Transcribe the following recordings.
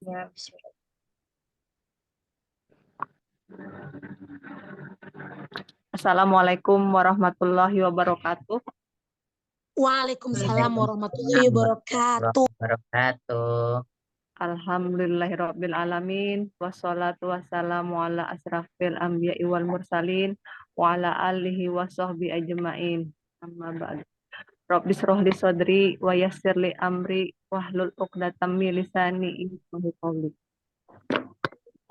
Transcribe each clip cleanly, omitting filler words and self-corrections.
Ya, bismillah. Assalamualaikum warahmatullahi wabarakatuh. Waalaikumsalam warahmatullahi Waalaikumsalam wabarakatuh. warahmatullahi wabarakatuh. Alhamdulillahirrabbilalamin. Wassalatu wassalamu ala asrafil anbiya'i wal mursalin wa ala alihi wa sahbihi ajma'in. Amma ba'du. Rabbi shrah li sadri wa yassir li amri wahlul 'uqdatam min lisani yafqahu qawli.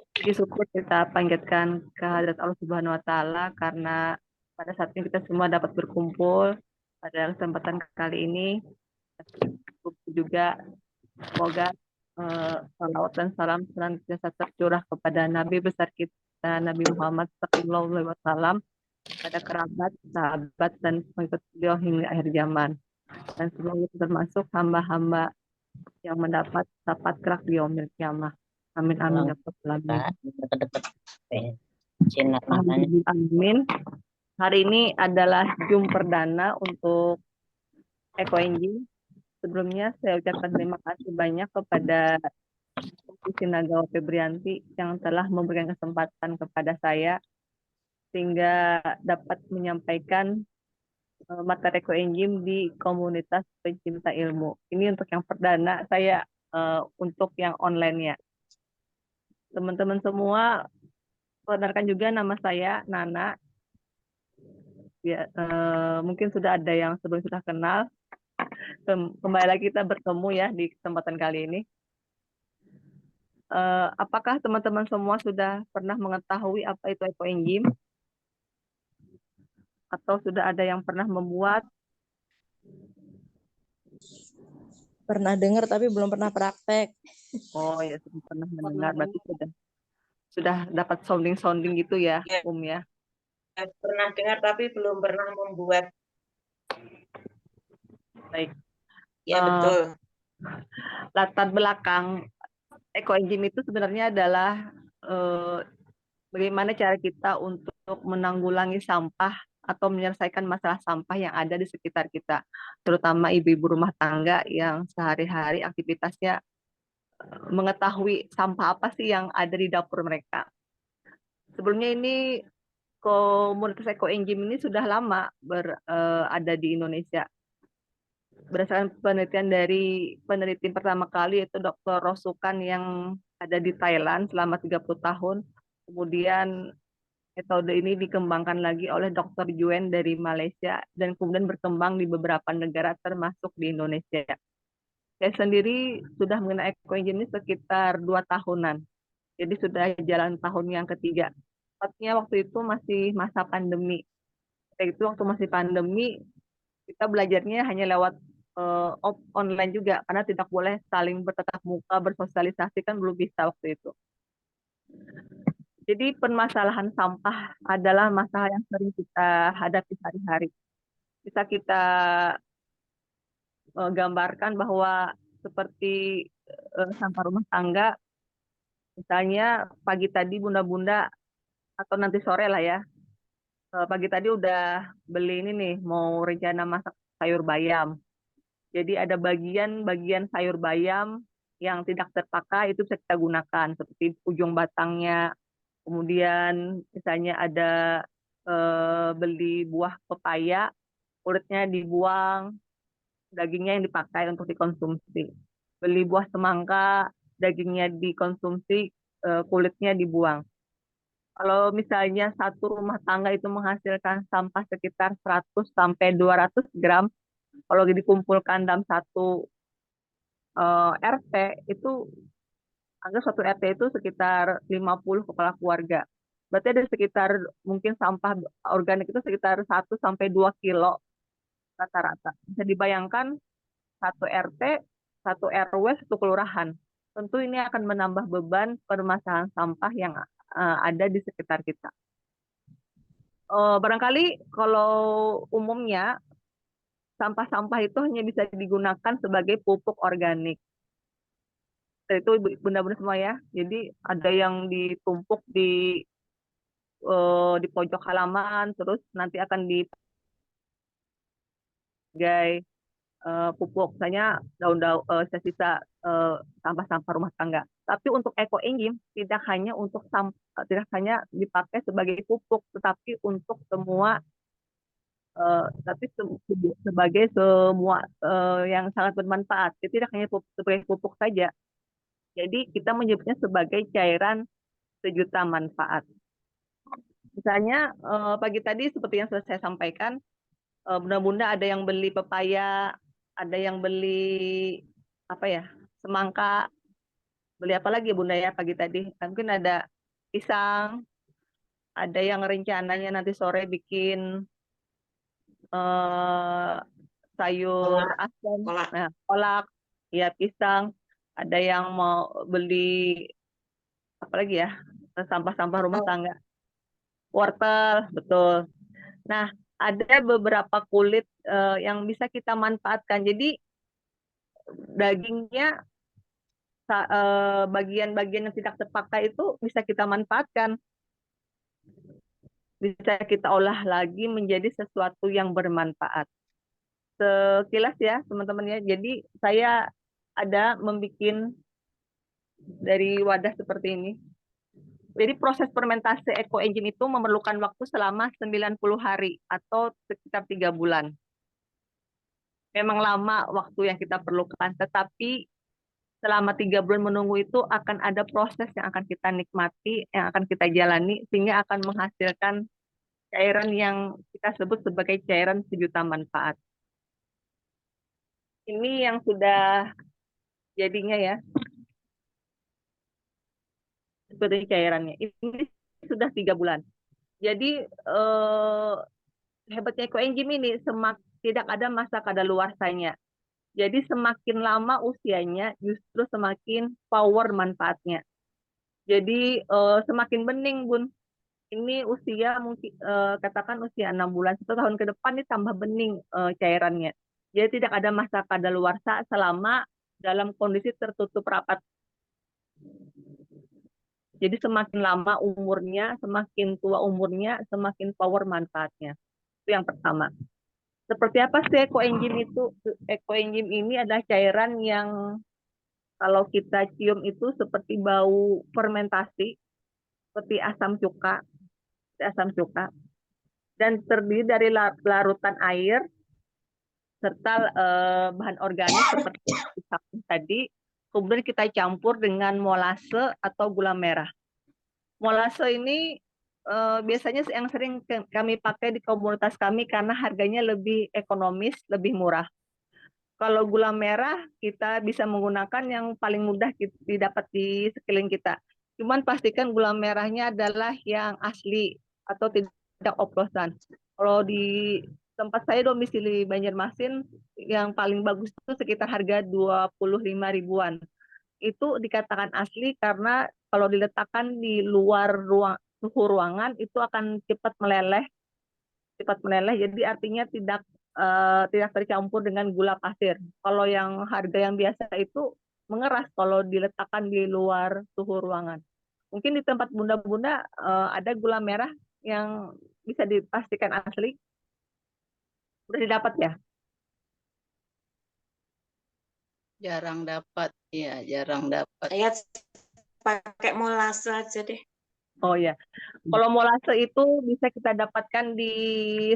Puji syukur kita panjatkan kehadirat Allah Subhanahu wa taala karena pada saat ini kita semua dapat berkumpul pada kesempatan kali ini. Juga semoga salawat dan salam senantiasa tercurah kepada Nabi besar kita Nabi Muhammad sallallahu alaihi wasallam, pada kerabat, sahabat dan pengikut beliau hingga akhir zaman. Dan semoga kita termasuk hamba-hamba yang mendapat syafaat kelak di yaumil kiamah. Amin amin ya rabbal alamin. Dekat-dekat Cina matanya. Amin. Hari ini adalah Zoom perdana untuk Eko Engine. Sebelumnya saya ucapkan terima kasih banyak kepada Sinagawa Febrianti yang telah memberikan kesempatan kepada saya sehingga dapat menyampaikan materi Eko-Engine di komunitas pencinta ilmu. Ini untuk yang perdana, saya untuk yang online-nya. Teman-teman semua, perkenalkan juga nama saya Nana. Ya, mungkin sudah ada yang sebelum sudah kenal. Kembali lagi kita bertemu ya di kesempatan kali ini. Apakah teman-teman semua sudah pernah mengetahui apa itu Eko-Engine? Atau sudah ada yang pernah membuat? Pernah dengar tapi belum pernah praktek. Oh ya, sudah pernah mendengar, berarti sudah dapat sounding gitu ya, Ya, ya. pernah dengar tapi belum pernah membuat. Baik. Ya, betul. Latar belakang Eko-Engine itu sebenarnya adalah bagaimana cara kita untuk menanggulangi sampah atau menyelesaikan masalah sampah yang ada di sekitar kita, terutama ibu-ibu rumah tangga yang sehari-hari aktivitasnya mengetahui sampah apa sih yang ada di dapur mereka. Sebelumnya ini komunitas Eko-Engine ini sudah lama ada di Indonesia. Berdasarkan penelitian dari peneliti pertama kali yaitu Dr. Rosukan yang ada di Thailand selama 30 tahun. Kemudian metode ini dikembangkan lagi oleh Dr. Yuen dari Malaysia dan kemudian berkembang di beberapa negara termasuk di Indonesia. Saya sendiri sudah mengenal Eko-Engine ini sekitar 2 tahunan. Jadi sudah jalan tahun yang ketiga. Tepatnya waktu itu masih masa pandemi. Itu waktu masih pandemi, kita belajarnya hanya lewat online juga, karena tidak boleh saling bertatap muka, bersosialisasi kan belum bisa waktu itu. Jadi permasalahan sampah adalah masalah yang sering kita hadapi sehari-hari. Bisa kita gambarkan bahwa seperti sampah rumah tangga, misalnya pagi tadi bunda-bunda atau nanti sore lah ya, pagi tadi udah beli ini nih, mau rencana masak sayur bayam. Jadi ada bagian-bagian sayur bayam yang tidak terpakai itu bisa kita gunakan seperti ujung batangnya. Kemudian misalnya ada beli buah pepaya, kulitnya dibuang, dagingnya yang dipakai untuk dikonsumsi. Beli buah semangka, dagingnya dikonsumsi, kulitnya dibuang. Kalau misalnya satu rumah tangga itu menghasilkan sampah sekitar 100 sampai 200 gram, kalau dikumpulkan dalam satu RT itu, anggap satu RT itu sekitar 50 kepala keluarga. Berarti ada sekitar mungkin sampah organik itu sekitar 1 sampai 2 kilo rata-rata. Bisa dibayangkan satu RT, satu RW, satu kelurahan. Tentu ini akan menambah beban permasalahan sampah yang ada di sekitar kita. Barangkali kalau umumnya sampah-sampah itu hanya bisa digunakan sebagai pupuk organik. Itu benda-benda semua ya. Jadi ada yang ditumpuk di pojok halaman, terus nanti akan dipakai pupuk, misalnya daun-daun sisa-sisa sampah-sampah rumah tangga. Tapi untuk ekoenzim tidak hanya dipakai sebagai pupuk, tetapi untuk semua sebagai semua yang sangat bermanfaat. Jadi tidak hanya sebagai pupuk saja. Jadi kita menyebutnya sebagai cairan sejuta manfaat. Misalnya pagi tadi seperti yang sudah saya sampaikan, bunda-bunda ada yang beli pepaya, ada yang beli apa ya, semangka, beli apa lagi bunda ya pagi tadi? Mungkin ada pisang, ada yang rencananya nanti sore bikin sayur Kolak, asam, kolak. nah, kolak, ya pisang, ada yang mau beli apa lagi ya, sampah-sampah rumah Oh, tangga, wortel, betul. Nah, ada beberapa kulit yang bisa kita manfaatkan. Jadi dagingnya bagian-bagian yang tidak terpakai itu bisa kita manfaatkan, bisa kita olah lagi menjadi sesuatu yang bermanfaat. Sekilas ya teman-teman ya. Jadi saya ada membuat dari wadah seperti ini. Jadi proses fermentasi ekoenzim itu memerlukan waktu selama 90 hari atau sekitar 3 bulan. Memang lama waktu yang kita perlukan, tetapi selama 3 bulan menunggu itu akan ada proses yang akan kita nikmati, yang akan kita jalani, sehingga akan menghasilkan cairan yang kita sebut sebagai cairan sejuta manfaat. Ini yang sudah jadinya ya, seperti cairannya. Ini sudah 3 bulan. Jadi hebatnya ekoenzim ini tidak ada masa kadaluarsanya. Jadi semakin lama usianya, justru semakin power manfaatnya. Jadi semakin bening, Bun. Ini usia mungkin katakan usia 6 bulan, 1 tahun ke depan ini tambah bening cairannya. Jadi tidak ada masa kadaluarsa selama dalam kondisi tertutup rapat. Jadi semakin lama umurnya, semakin tua umurnya, semakin power manfaatnya. Itu yang pertama. Seperti apa sih ekoenzim itu? Ekoenzim ini adalah cairan yang kalau kita cium itu seperti bau fermentasi, seperti asam cuka, dan terdiri dari larutan air serta bahan organik seperti tadi. Kemudian kita campur dengan molase atau gula merah. Molase ini biasanya yang sering kami pakai di komunitas kami karena harganya lebih ekonomis, lebih murah. Kalau gula merah kita bisa menggunakan yang paling mudah didapat di sekeliling kita. Cuman pastikan gula merahnya adalah yang asli atau tidak oplosan. Kalau di tempat saya domisili Banjarmasin, yang paling bagus itu sekitar harga 25 ribuan. Itu dikatakan asli karena kalau diletakkan di luar suhu ruangan itu akan cepat meleleh, jadi artinya tidak tercampur dengan gula pasir. Kalau yang harga yang biasa itu mengeras kalau diletakkan di luar suhu ruangan. Mungkin di tempat bunda-bunda ada gula merah yang bisa dipastikan asli. Sudah didapat ya? Jarang dapat, ya jarang dapat. saya pakai molase aja deh. Oh ya, kalau molase itu bisa kita dapatkan di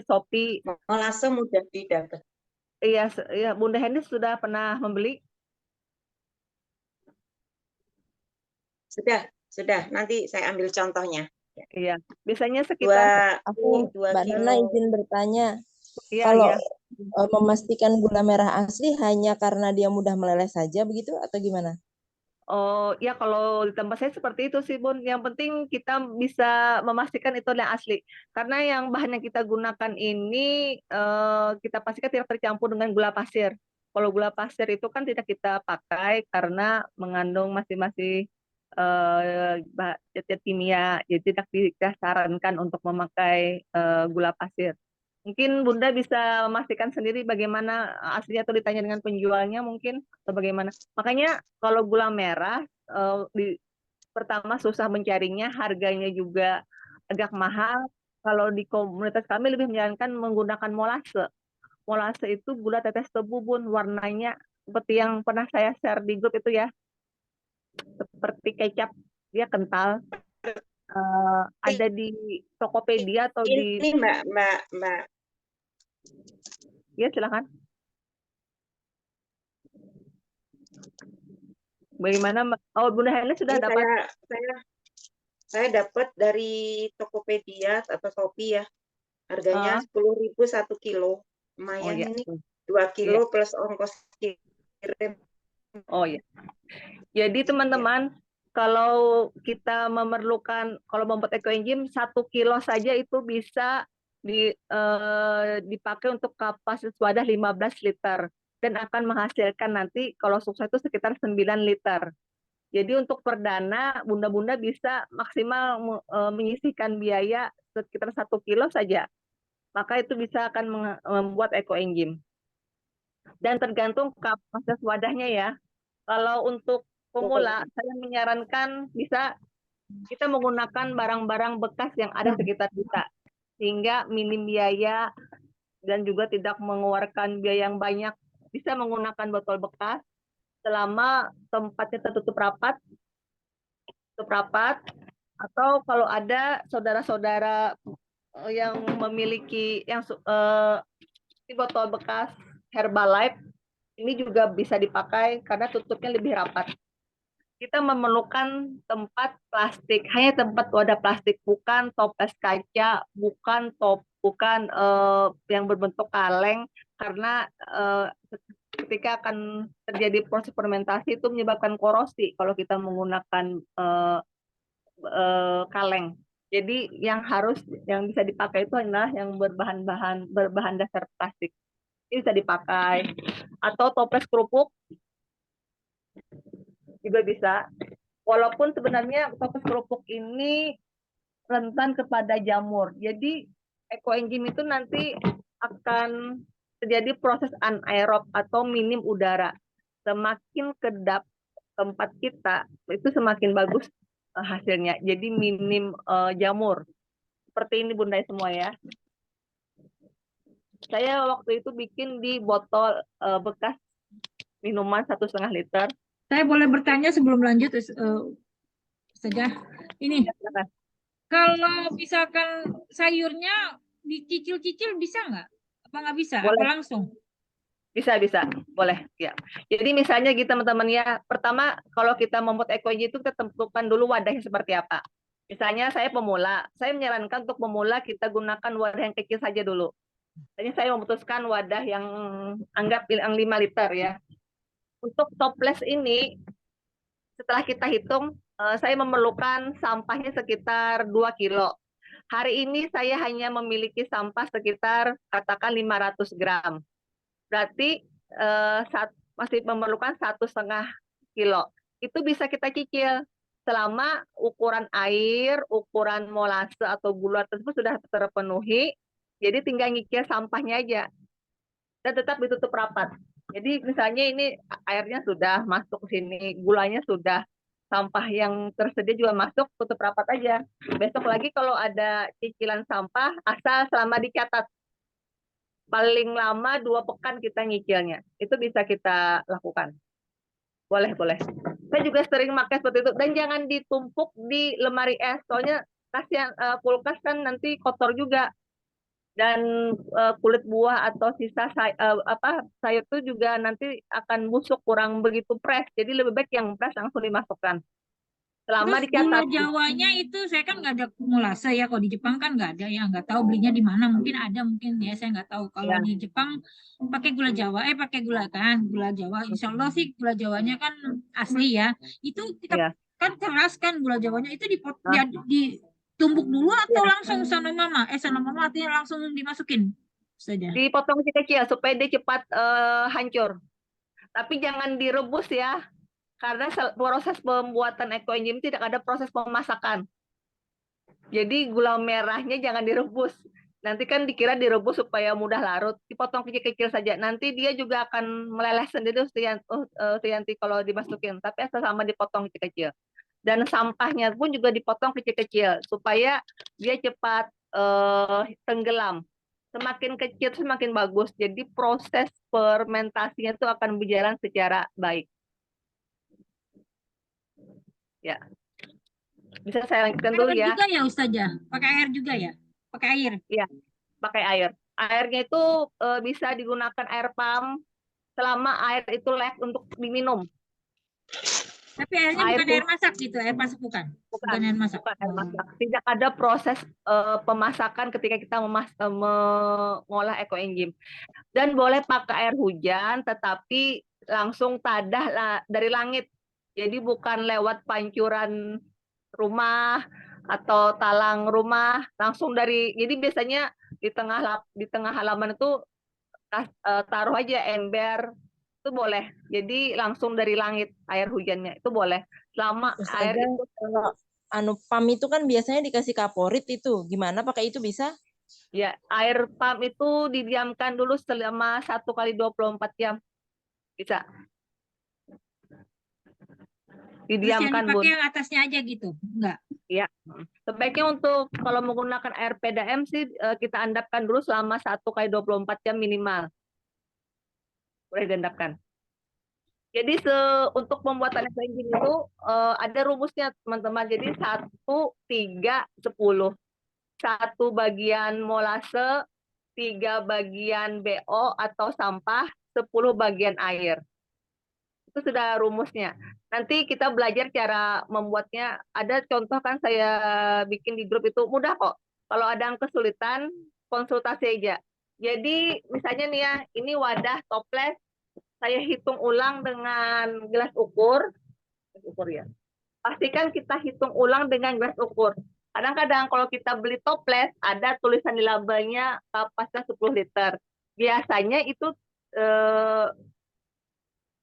Shopee. Molase mudah didapat. Iya, ya, Bunda Hendy sudah pernah membeli? Sudah. Nanti saya ambil contohnya. Iya, biasanya sekitar Aku, Dua Mbak kilo. Nana izin bertanya, iya, kalau iya. memastikan gula merah asli hanya karena dia mudah meleleh saja begitu atau gimana? Oh, ya kalau di tempat saya seperti itu sih, Bun. Yang penting kita bisa memastikan itu yang asli. Karena yang bahan yang kita gunakan ini kita pastikan tidak tercampur dengan gula pasir. Kalau gula pasir itu kan tidak kita pakai karena mengandung masing-masing zat kimia. Jadi tidak disarankan untuk memakai gula pasir. Mungkin Bunda bisa memastikan sendiri bagaimana aslinya atau ditanya dengan penjualnya mungkin atau bagaimana. Makanya kalau gula merah pertama susah mencarinya, harganya juga agak mahal. Kalau di komunitas kami lebih menyarankan menggunakan molase. Molase itu gula tetes tebu, Bun, warnanya seperti yang pernah saya share di grup itu ya. seperti kecap, dia kental. Ada di Tokopedia atau di Ini Mbak. ya silakan. Bagaimana? Oh, Bunda Helen sudah Ini dapat. saya dapat dari Tokopedia atau Shopee ya. Harganya 10.000 1 kilo. Oh Lumayan ya. ini. 2 kilo plus ongkos kirim. Oh ya. Jadi teman-teman, kalau kita memerlukan, kalau membuat ekoenzim 1 kilo saja itu bisa dipakai untuk kapasitas wadah 15 liter dan akan menghasilkan nanti kalau sukses itu sekitar 9 liter. Jadi untuk perdana bunda-bunda bisa maksimal menyisihkan biaya sekitar 1 kilo saja. Maka itu bisa akan membuat ekoenzim. Dan tergantung kapasitas wadahnya ya. Kalau untuk pemula, saya menyarankan bisa kita menggunakan barang-barang bekas yang ada sekitar kita. Sehingga minim biaya dan juga tidak mengeluarkan biaya yang banyak. Bisa menggunakan botol bekas selama tempatnya tertutup rapat, atau kalau ada saudara-saudara yang memiliki botol bekas Herbalife, ini juga bisa dipakai karena tutupnya lebih rapat. Kita memerlukan tempat plastik, hanya tempat wadah plastik, bukan toples kaca, bukan yang berbentuk kaleng, karena ketika akan terjadi proses fermentasi itu menyebabkan korosi kalau kita menggunakan kaleng. Jadi yang bisa dipakai itu adalah yang berbahan dasar plastik. Ini bisa dipakai. Atau toples kerupuk juga bisa. Walaupun sebenarnya toples kerupuk ini rentan kepada jamur. Jadi ekoenzim itu nanti akan terjadi proses anaerob atau minim udara. Semakin kedap tempat kita, itu semakin bagus hasilnya. Jadi minim jamur. Seperti ini Bunda semua ya. Saya waktu itu bikin di botol bekas minuman 1,5 liter. Saya boleh bertanya sebelum lanjut saja. Ini, kalau misalkan sayurnya dicicil-cicil bisa nggak? Apa nggak bisa? Boleh. Apa langsung? Bisa, boleh. Ya. Jadi misalnya gitu teman-teman ya, pertama kalau kita membuat ekoenzim itu kita tentukan dulu wadahnya seperti apa. Misalnya saya pemula, saya menyarankan untuk pemula kita gunakan wadah yang kecil saja dulu. Jadi saya memutuskan wadah yang anggap yang 5 liter ya. Untuk toples ini, setelah kita hitung, saya memerlukan sampahnya sekitar 2 kilo. Hari ini saya hanya memiliki sampah sekitar katakan 500 gram. Berarti masih memerlukan 1,5 kilo. Itu bisa kita cicil selama ukuran air, ukuran molase atau gula tersebut sudah terpenuhi. Jadi tinggal nyicil sampahnya aja dan tetap ditutup rapat. Jadi misalnya ini airnya sudah masuk ke sini, gulanya sudah, sampah yang tersedia juga masuk, tutup rapat aja. Besok lagi kalau ada cicilan sampah, asal selama dicatat. Paling lama 2 pekan kita nyicilnya. Itu bisa kita lakukan. Boleh. Saya juga sering pakai seperti itu. Dan jangan ditumpuk di lemari es. Soalnya kasihan kulkas kan nanti kotor juga. Dan kulit buah atau sisa sayur itu juga nanti akan busuk, kurang begitu fresh. Jadi lebih baik yang fresh langsung dimasukkan. Selama Terus gula dicatat. Jawanya itu saya kan nggak ada kumulase ya. Kalau di Jepang kan nggak ada ya. Nggak tahu belinya di mana. Mungkin ada, mungkin ya. Saya nggak tahu. Kalau Ya. di Jepang pakai gula Jawa. Pakai gula kan. Gula Jawa. Insya Allah sih gula Jawanya kan asli ya. Itu kita Ya. kan keras kan gula Jawanya. Itu ditumbuk dulu atau langsung sana mama? Sana mama artinya langsung dimasukin saja. Dipotong kecil-kecil supaya dia cepat hancur. Tapi jangan direbus ya. Karena proses pembuatan ekoenzim tidak ada proses pemasakan. Jadi gula merahnya jangan direbus. Nanti kan dikira direbus supaya mudah larut. Dipotong kecil-kecil saja. Nanti dia juga akan meleleh sendiri Tianti kalau dimasukin. Tapi asal sama dipotong kecil-kecil. Dan sampahnya pun juga dipotong kecil-kecil supaya dia cepat tenggelam. Semakin kecil semakin bagus. Jadi proses fermentasinya itu akan berjalan secara baik. Ya, bisa saya lanjutkan Pakai dulu air ya. juga ya Ustazah? Pakai air juga ya? Pakai air. Iya, pakai air. Airnya itu bisa digunakan air pump selama air itu layak untuk diminum. Tapi airnya Air bukan air masak gitu, air masak bukan? bukan, Bukan air masak. bukan air Oh. masak. Tidak ada proses pemasakan ketika kita mengolah ekoenzim. Dan boleh pakai air hujan, tetapi langsung tadah dari langit. Jadi bukan lewat pancuran rumah atau talang rumah, langsung dari. Jadi biasanya di tengah halaman itu taruh aja ember, itu boleh. Jadi langsung dari langit air hujannya itu boleh. Selama air Ustazah, itu kalau PAM itu kan biasanya dikasih kaporit itu. Gimana pakai itu bisa? ya, air pump itu didiamkan dulu selama 1 kali 24 jam. Bisa. Terus yang Didiamkan, Bun. dipakai yang atasnya aja gitu? Enggak. Ya. Sebaiknya untuk kalau menggunakan air PDAM sih kita endapkan dulu selama 1 kali 24 jam minimal. Boleh diendapkan. Jadi untuk pembuatan ekoenzim itu ada rumusnya, teman-teman. Jadi 1, 3, 10. 1 bagian molase, 3 bagian BO atau sampah, 10 bagian air. Itu sudah rumusnya. Nanti kita belajar cara membuatnya. Ada contoh kan saya bikin di grup itu, mudah kok. Kalau ada yang kesulitan, konsultasi aja. Jadi misalnya nih ya, ini wadah toples, saya hitung ulang dengan gelas ukur ya. Pastikan kita hitung ulang dengan gelas ukur. Kadang-kadang kalau kita beli toples, ada tulisan di labelnya kapasitas 10 liter. Biasanya itu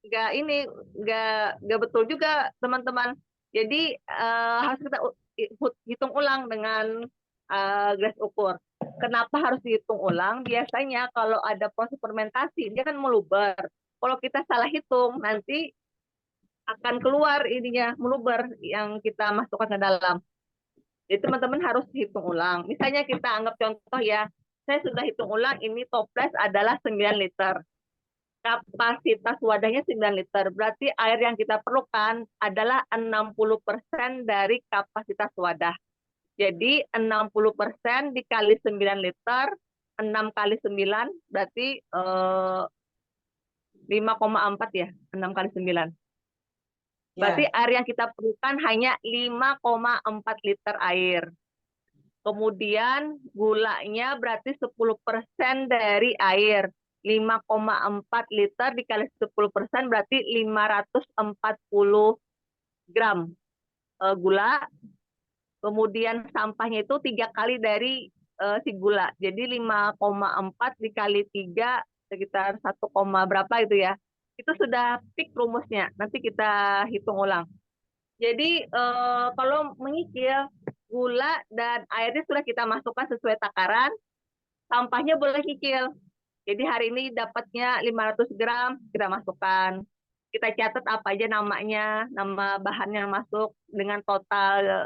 nggak betul juga, teman-teman. Jadi harus kita hitung ulang dengan gelas ukur. Kenapa harus dihitung ulang? Biasanya kalau ada proses fermentasi, dia kan meluber. Kalau kita salah hitung, nanti akan keluar ininya meluber yang kita masukkan ke dalam. Jadi teman-teman harus hitung ulang. Misalnya kita anggap contoh ya, saya sudah hitung ulang ini toples adalah 9 liter. Kapasitas wadahnya 9 liter. Berarti air yang kita perlukan adalah 60% dari kapasitas wadah. Jadi 60% dikali 9 liter, 6 kali 9 berarti 5,4 ya, 6 kali 9. Berarti air yang kita perlukan hanya 5,4 liter air. Kemudian gulanya berarti 10% dari air. 5,4 liter dikali 10% berarti 540 gram gula. Kemudian sampahnya itu 3 kali dari si gula. Jadi 5,4 dikali 3 sekitar 1, berapa itu ya. Itu sudah fix rumusnya. Nanti kita hitung ulang. Jadi kalau mengikil, gula dan airnya sudah kita masukkan sesuai takaran, sampahnya boleh kikil. Jadi hari ini dapatnya 500 gram, kita masukkan. Kita catat apa aja namanya, nama bahannya masuk dengan total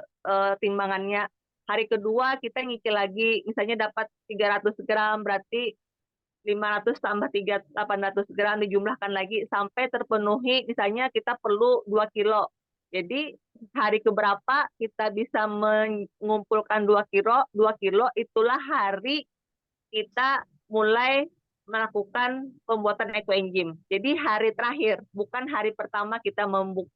timbangannya. Hari kedua kita ngikil lagi, misalnya dapat 300 gram, berarti 500 tambah 3, 800 gram dijumlahkan lagi sampai terpenuhi, misalnya kita perlu 2 kilo. Jadi hari keberapa kita bisa mengumpulkan 2 kilo, itulah hari kita mulai melakukan pembuatan ekoenzim. Jadi hari terakhir, bukan hari pertama kita membuat.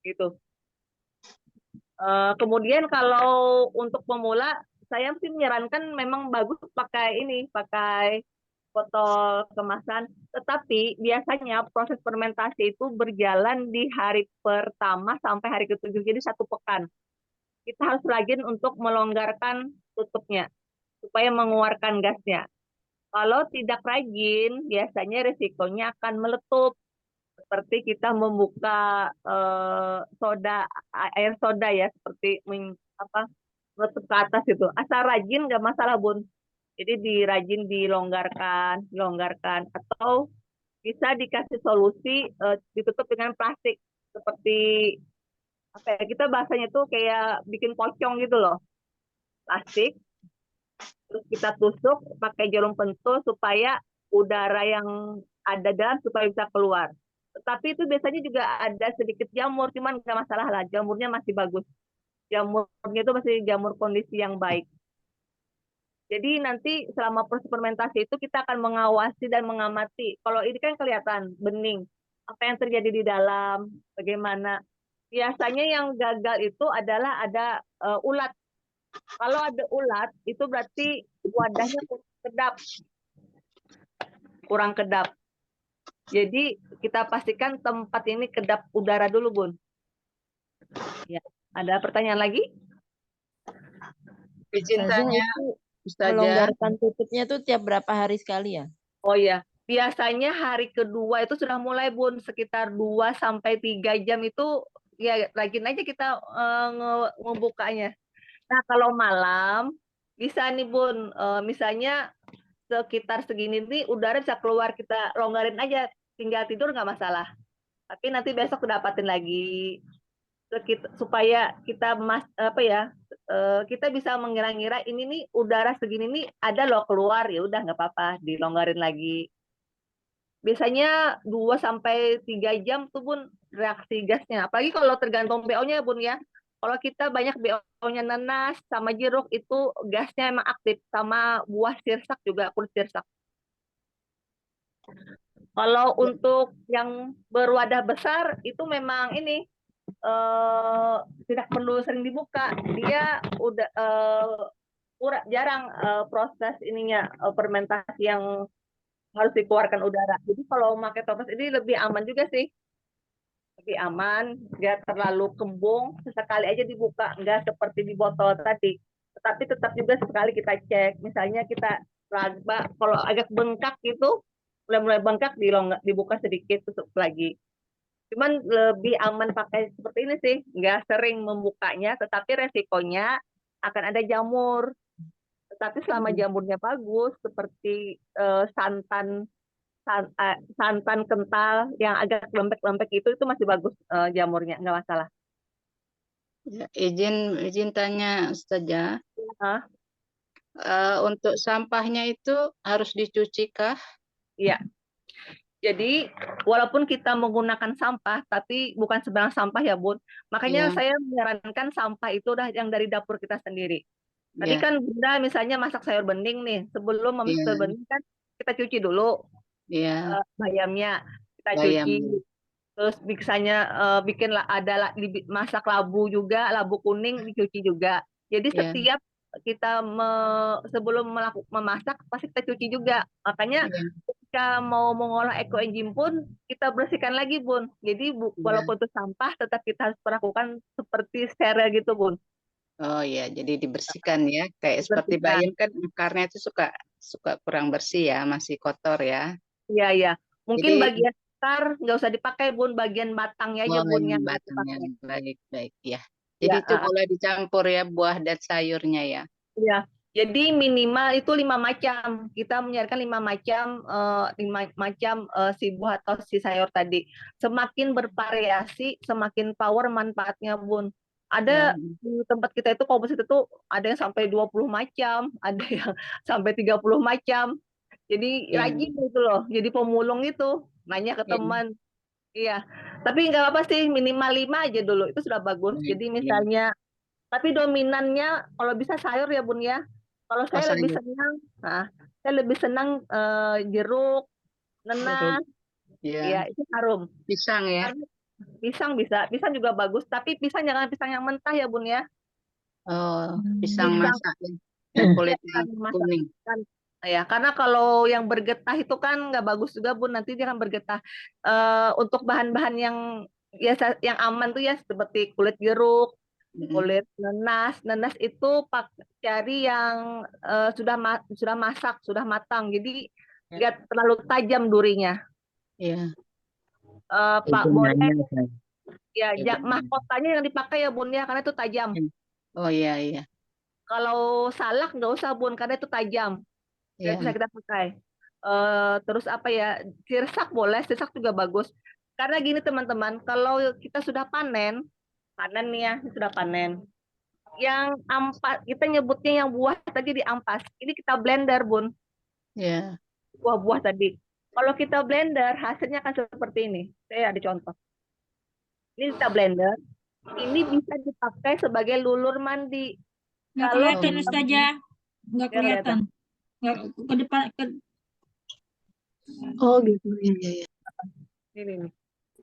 Gitu. Kemudian kalau untuk pemula, saya sih menyarankan memang bagus pakai botol kemasan. Tetapi biasanya proses fermentasi itu berjalan di hari pertama sampai hari ke-7, jadi 1 pekan. Kita harus rajin untuk melonggarkan tutupnya supaya mengeluarkan gasnya. Kalau tidak rajin, biasanya risikonya akan meletup. Seperti kita membuka air soda ya, seperti meletup ke atas itu. Asal rajin nggak masalah, Bun. Jadi dirajin dilonggarkan, atau bisa dikasih solusi ditutup dengan plastik seperti apa ya, kita bahasanya tuh kayak bikin pocong gitu loh, plastik, terus kita tusuk pakai jarum pentul supaya udara yang ada dalam supaya bisa keluar. Tapi itu biasanya juga ada sedikit jamur, cuman nggak masalah lah, jamurnya masih bagus. Jamurnya itu masih jamur kondisi yang baik. Jadi nanti selama proses fermentasi itu kita akan mengawasi dan mengamati. Kalau ini kan kelihatan bening, apa yang terjadi di dalam, bagaimana. Biasanya yang gagal itu adalah ada ulat. Kalau ada ulat, itu berarti wadahnya kurang kedap. Jadi kita pastikan tempat ini kedap udara dulu, Bun. Ya. Ada pertanyaan lagi? Izin Ustazah, tanya, itu Ustazah. melonggarkan tutupnya tuh tiap berapa hari sekali ya? Oh iya, biasanya hari kedua itu sudah mulai, Bun, sekitar 2 sampai 3 jam itu ya rajin aja kita ngebukanya. Nah, kalau malam bisa nih, Bun, misalnya sekitar segini nih udara bisa keluar, kita longgarin aja, tinggal tidur nggak masalah. Tapi nanti besok dapatin lagi supaya kita kita bisa mengira-ngira ini nih udara segini nih ada loh keluar, ya udah nggak apa-apa, dilonggarin lagi. Biasanya 2 sampai 3 jam tuh, Bun, reaksi gasnya. Apalagi kalau tergantung BO-nya, Bun, ya. Kalau kita banyak BO-nya nanas sama jeruk itu gasnya emang aktif, sama buah sirsak juga, kulit sirsak. Kalau untuk yang berwadah besar itu memang ini tidak perlu sering dibuka. Dia udah jarang proses ininya fermentasi yang harus dikeluarkan udara. Jadi kalau pakai toples ini lebih aman juga sih. Lebih aman, nggak terlalu kembung, sesekali aja dibuka, nggak seperti di botol tadi. Tetapi tetap juga sekali kita cek. Misalnya kita kalau agak bengkak gitu, mulai bengkak dibuka sedikit, tutup lagi. Cuman lebih aman pakai seperti ini sih, nggak sering membukanya, tetapi resikonya akan ada jamur. Tetapi selama jamurnya bagus, seperti santan kental yang agak lembek-lembek itu masih bagus jamurnya, nggak masalah. Ya, izin tanya, Ustazah. Hah? Untuk sampahnya itu harus dicuci kah? Iya. Jadi walaupun kita menggunakan sampah, tapi bukan sembarang sampah ya, Bun. Makanya Iya, saya menyarankan sampah itu udah yang dari dapur kita sendiri. Tadi iya, kan Bunda misalnya masak sayur bening nih, sebelum memasak iya, sayur bening kan kita cuci dulu iya, bayamnya, kita bayam. cuci. Terus biasanya masak labu juga, labu kuning dicuci juga. Jadi Iya, setiap kita sebelum memasak pasti kita cuci juga. Makanya iya, ketika mau mengolah ekoenzim pun kita bersihkan lagi, Bun. Jadi iya. walaupun itu sampah tetap kita harus perlakukan seperti steril gitu, Bun. Oh iya, jadi dibersihkan ya. Kayak seperti Bersihkan. bayam kan akarnya itu suka kurang bersih ya, masih kotor ya. Iya, iya. Mungkin Jadi bagian akar nggak usah dipakai, Bun. Bagian batangnya aja, Bun, yang yang harus batangnya dipakai. baik-baik ya. Jadi Ya, itu boleh dicampur ya buah dan sayurnya ya. iya. Jadi minimal itu 5 macam. Kita menyiapkan 5 macam si buah atau si sayur tadi. Semakin bervariasi, semakin power manfaatnya, Bun. Ada Oh, di tempat kita itu kompos itu tuh ada yang sampai 20 macam, ada yang sampai 30 macam. Jadi iya, rajin gitu loh. Jadi pemulung itu. Nanya ke iya, teman. Iya. Tapi nggak apa sih, minimal 5 aja dulu. Itu sudah bagus. baik, Jadi iya. misalnya, tapi dominannya kalau bisa sayur ya, Bun, ya. Kalau Oh saya lebih sayur, senang, saya lebih senang jeruk, jeruk, nanas, ya. ya itu harum. Pisang ya. Karena pisang bisa, pisang juga bagus. Tapi pisang jangan pisang yang mentah ya, Bun, ya. Oh, pisang Pisang masak ya. Yang ya, kulitnya pisang yang masak. kuning. Kan, ya, karena kalau yang bergetah itu kan nggak bagus juga, Bun. Nanti dia akan bergetah. Untuk bahan-bahan yang biasa, yang aman tuh ya seperti kulit jeruk, Mm, kulit nanas. Nanas itu cari yang sudah masak, sudah matang. Jadi nggak terlalu tajam durinya. iya, Pak Izin boleh nanya, Ustaz. ya, Izin nanya. mahkotanya yang dipakai ya, Bun, ya, karena itu tajam. Oh iya, iya, Kalau salak nggak usah, Bun, karena itu tajam. Nggak bisa iya. kita pakai. Terus apa ya? Sirsak boleh, sirsak juga bagus. Karena gini teman-teman, kalau kita sudah panen nih ya, sudah panen. Yang ampas, kita nyebutnya yang buah tadi diampas. Ini kita blender, Bun, Iya, buah-buah tadi. Kalau kita blender, hasilnya akan seperti ini. Saya ada contoh. Ini kita blender. Ini bisa dipakai sebagai lulur mandi. Nggak Kalau kelihatan kita Ustazah. Nggak Nggak kelihatan. kelihatan. Nggak ke depan. Oh gitu, iya, iya, iya. ini nih.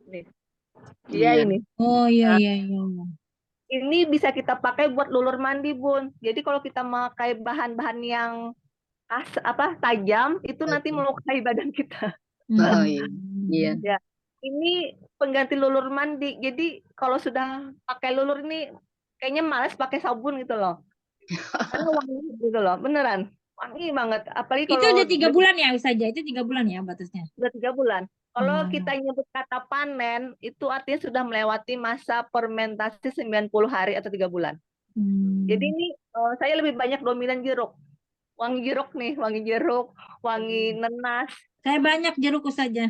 Nih. Iya. Iya ini. Oh iya, Nah, iya, iya. Iya. ini bisa kita pakai buat lulur mandi, Bun. Jadi kalau kita memakai bahan-bahan yang tajam, itu nanti melukai badan kita. Oh iya, iya. Ya. Ini pengganti lulur mandi. Jadi kalau sudah pakai lulur ini kayaknya males pakai sabun gitu loh. Karena wangi gitu loh, beneran. Wangi banget. Apalagi Itu kalau udah 3 bulan ya Ustazah? Itu 3 bulan ya batasnya? udah 3 bulan. Kalau Oh. kita nyebut kata panen, itu artinya sudah melewati masa fermentasi 90 hari atau 3 bulan. Jadi ini saya lebih banyak dominan jeruk. Wangi jeruk nih, wangi jeruk, wangi nenas. Saya banyak jeruk Ustazah.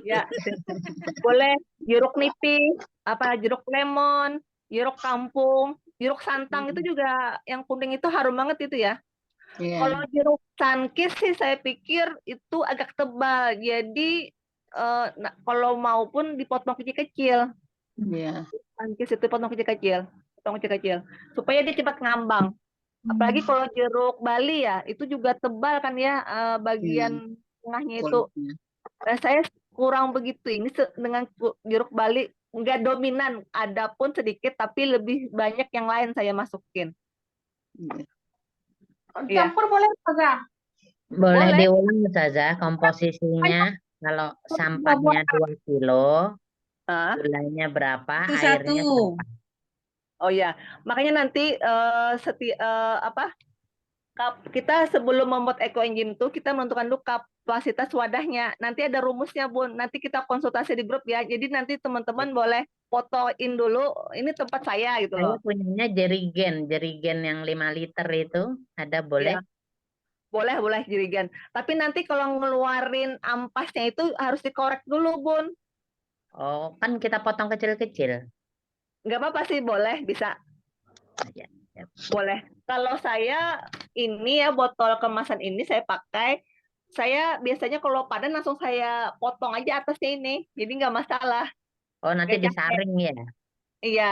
Ya, boleh jeruk nipis, jeruk lemon, jeruk kampung, jeruk santang itu juga yang kuning itu harum banget itu ya. Iya. Kalau jeruk sunkist sih saya pikir itu agak tebal, jadi kalau maupun dipotong kecil-kecil. Iya. Sunkist itu potong kecil-kecil, supaya dia cepat ngambang. Apalagi kalau jeruk Bali ya, itu juga tebal kan ya bagian tengahnya itu. Kulitnya. Dan saya kurang begitu ini dengan jeruk Bali nggak dominan, ada pun sedikit tapi lebih banyak yang lain saya masukin. Iya. Campur boleh Ustazah? Boleh Boleh. diulang Ustazah komposisinya. Kalau sampahnya 2 kilo, Ah, gulanya berapa, Satu-satu. airnya berapa? oh ya, makanya nanti kita sebelum membuat eco engine itu kita menentukan dulu kapasitas wadahnya. Nanti ada rumusnya, Bun. Nanti kita konsultasi di grup ya. Jadi nanti teman-teman boleh fotoin dulu. Ini tempat saya gitu Saya loh. punyanya jerigen yang 5 liter itu. Ada boleh? Ya, boleh jerigen. Tapi nanti kalau ngeluarin ampasnya itu harus dikorek dulu, Bun. Oh, kan kita potong kecil-kecil. Nggak apa-apa sih, boleh, bisa. Ya, ya. Boleh. Kalau saya ini ya botol kemasan ini saya pakai. Saya biasanya kalau padan langsung saya potong aja atasnya ini. Jadi nggak masalah. Oh, nanti Nggak capek. disaring ya? Iya,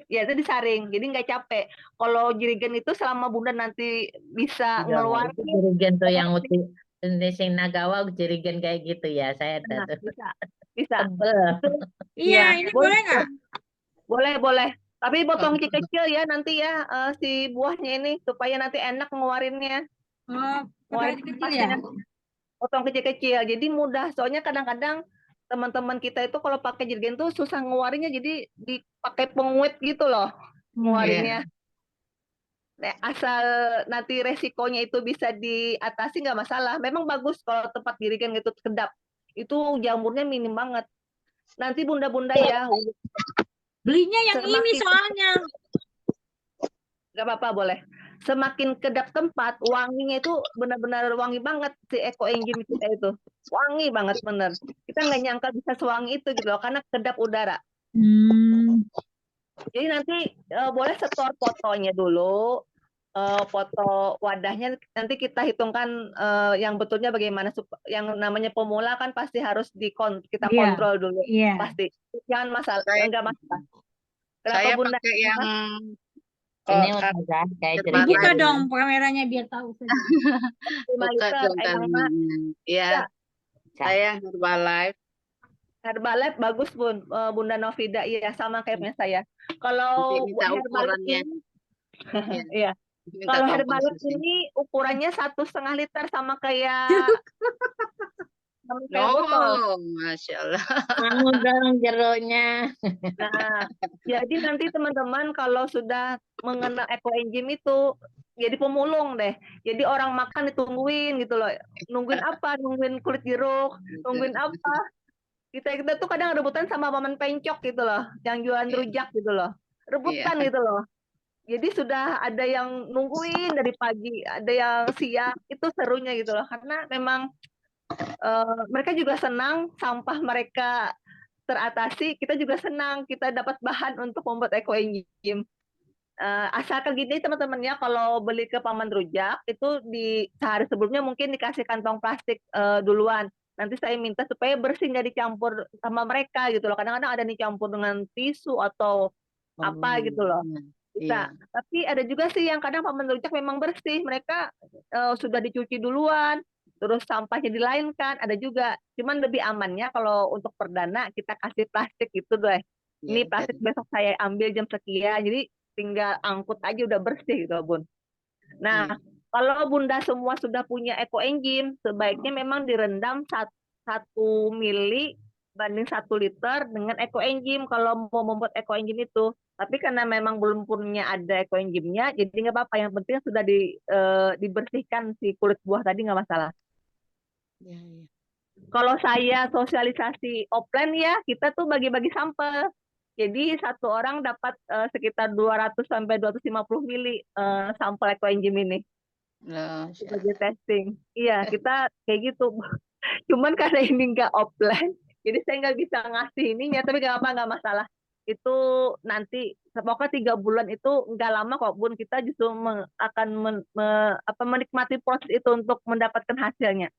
ya itu disaring. Jadi nggak capek. Kalau jerigen itu selama Bunda nanti bisa Iya, ngeluarin. itu jerigen tuh yang uti Indonesia Nagawa jerigen kayak gitu ya. Saya ada Nah, tuh. bisa. Tebel. Iya, ini boleh nggak? Boleh. Tapi potong kecil-kecil ya nanti ya si buahnya ini supaya nanti enak ngeluarinnya. Oh, Ngeluarin kecil ampasnya. ya? Potong kecil-kecil. Jadi mudah. Soalnya kadang-kadang teman-teman kita itu kalau pakai jerigen tuh susah ngeluarinnya. Jadi dipakai penguit gitu loh ngeluarinnya. Nah, asal nanti resikonya itu bisa diatasi nggak masalah. Memang bagus kalau tempat jerigen gitu kedap. Itu jamurnya minim banget. Nanti bunda-bunda ya. Belinya yang ini Semakin- soalnya. Nggak apa-apa boleh. Semakin kedap tempat, wanginya itu benar-benar wangi banget si eco engine kita itu. Wangi banget bener. Kita nggak nyangka bisa sewangi itu gitu loh, karena kedap udara. Jadi nanti boleh setor fotonya dulu, foto wadahnya nanti kita hitungkan yang betulnya bagaimana. Yang namanya pemula kan pasti harus kita Iya, kontrol dulu, iya. pasti. Jangan masalah, enggak masalah. Kenapa Saya Bunda? pakai yang Ini Ustazah kayak Terbalik. jerigen. Buka dong kameranya biar tahu saja. 5 buka liter, contohnya. Ya. Ya, saya Herbalife. Herbalife bagus Bun, Bunda Novida, iya sama kayak punya saya. Kalau Nanti minta Herbalife ukurannya. ini, Ya. iya. Minta Kalau Herbalife komposisi. ini ukurannya 1,5 liter sama kayak botol. Oh, Masya Allah. Mau dong jeruknya. Nah, jadi nanti teman-teman kalau sudah mengenal eco engine itu jadi pemulung deh. Jadi orang makan ditungguin gitu loh. Nungguin apa? Nungguin kulit jeruk, nungguin apa? Kita tuh kadang rebutan sama paman pencok gitu loh, yang jualan rujak gitu loh. Rebutan gitu loh. Jadi sudah ada yang nungguin dari pagi, ada yang siang, itu serunya gitu loh. Karena memang mereka juga senang sampah mereka teratasi, kita juga senang kita dapat bahan untuk membuat eco engine. Asalkan gini teman-teman ya, kalau beli ke paman rujak itu di sehari sebelumnya mungkin dikasih kantong plastik duluan. nanti saya minta supaya bersih, nggak dicampur sama mereka gitu loh. Kadang-kadang ada nih campur dengan tisu atau apa gitu loh. Bisa. Iya. Tapi ada juga sih yang kadang Pak Menrujak memang bersih. Mereka sudah dicuci duluan, terus sampahnya dilainkan. Ada juga. Cuman lebih amannya kalau untuk perdana kita kasih plastik gitu deh. Iya, Ini plastik besok saya ambil jam sekian. Jadi tinggal angkut aja udah bersih gitu, Bun. Nah, iya. kalau Bunda semua sudah punya ekoenzim, sebaiknya memang direndam 1 mili banding 1 liter dengan ekoenzim kalau mau membuat ekoenzim itu. Tapi karena memang belum punya ada ekoenzimnya, jadi nggak apa-apa. Yang penting sudah dibersihkan si kulit buah tadi nggak masalah. Iya, iya. Kalau saya sosialisasi offline ya, kita tuh bagi-bagi sampel. Jadi satu orang dapat sekitar 200 sampai 250 mili sampel ekoenzim ini Loh, sebagai testing. Iya, kita kayak gitu. Cuman karena ini nggak offline, jadi saya nggak bisa ngasih ininya. Tapi nggak apa, nggak masalah. Itu nanti, pokoknya 3 bulan itu nggak lama kok, Bun. Kita justru akan menikmati proses itu untuk mendapatkan hasilnya.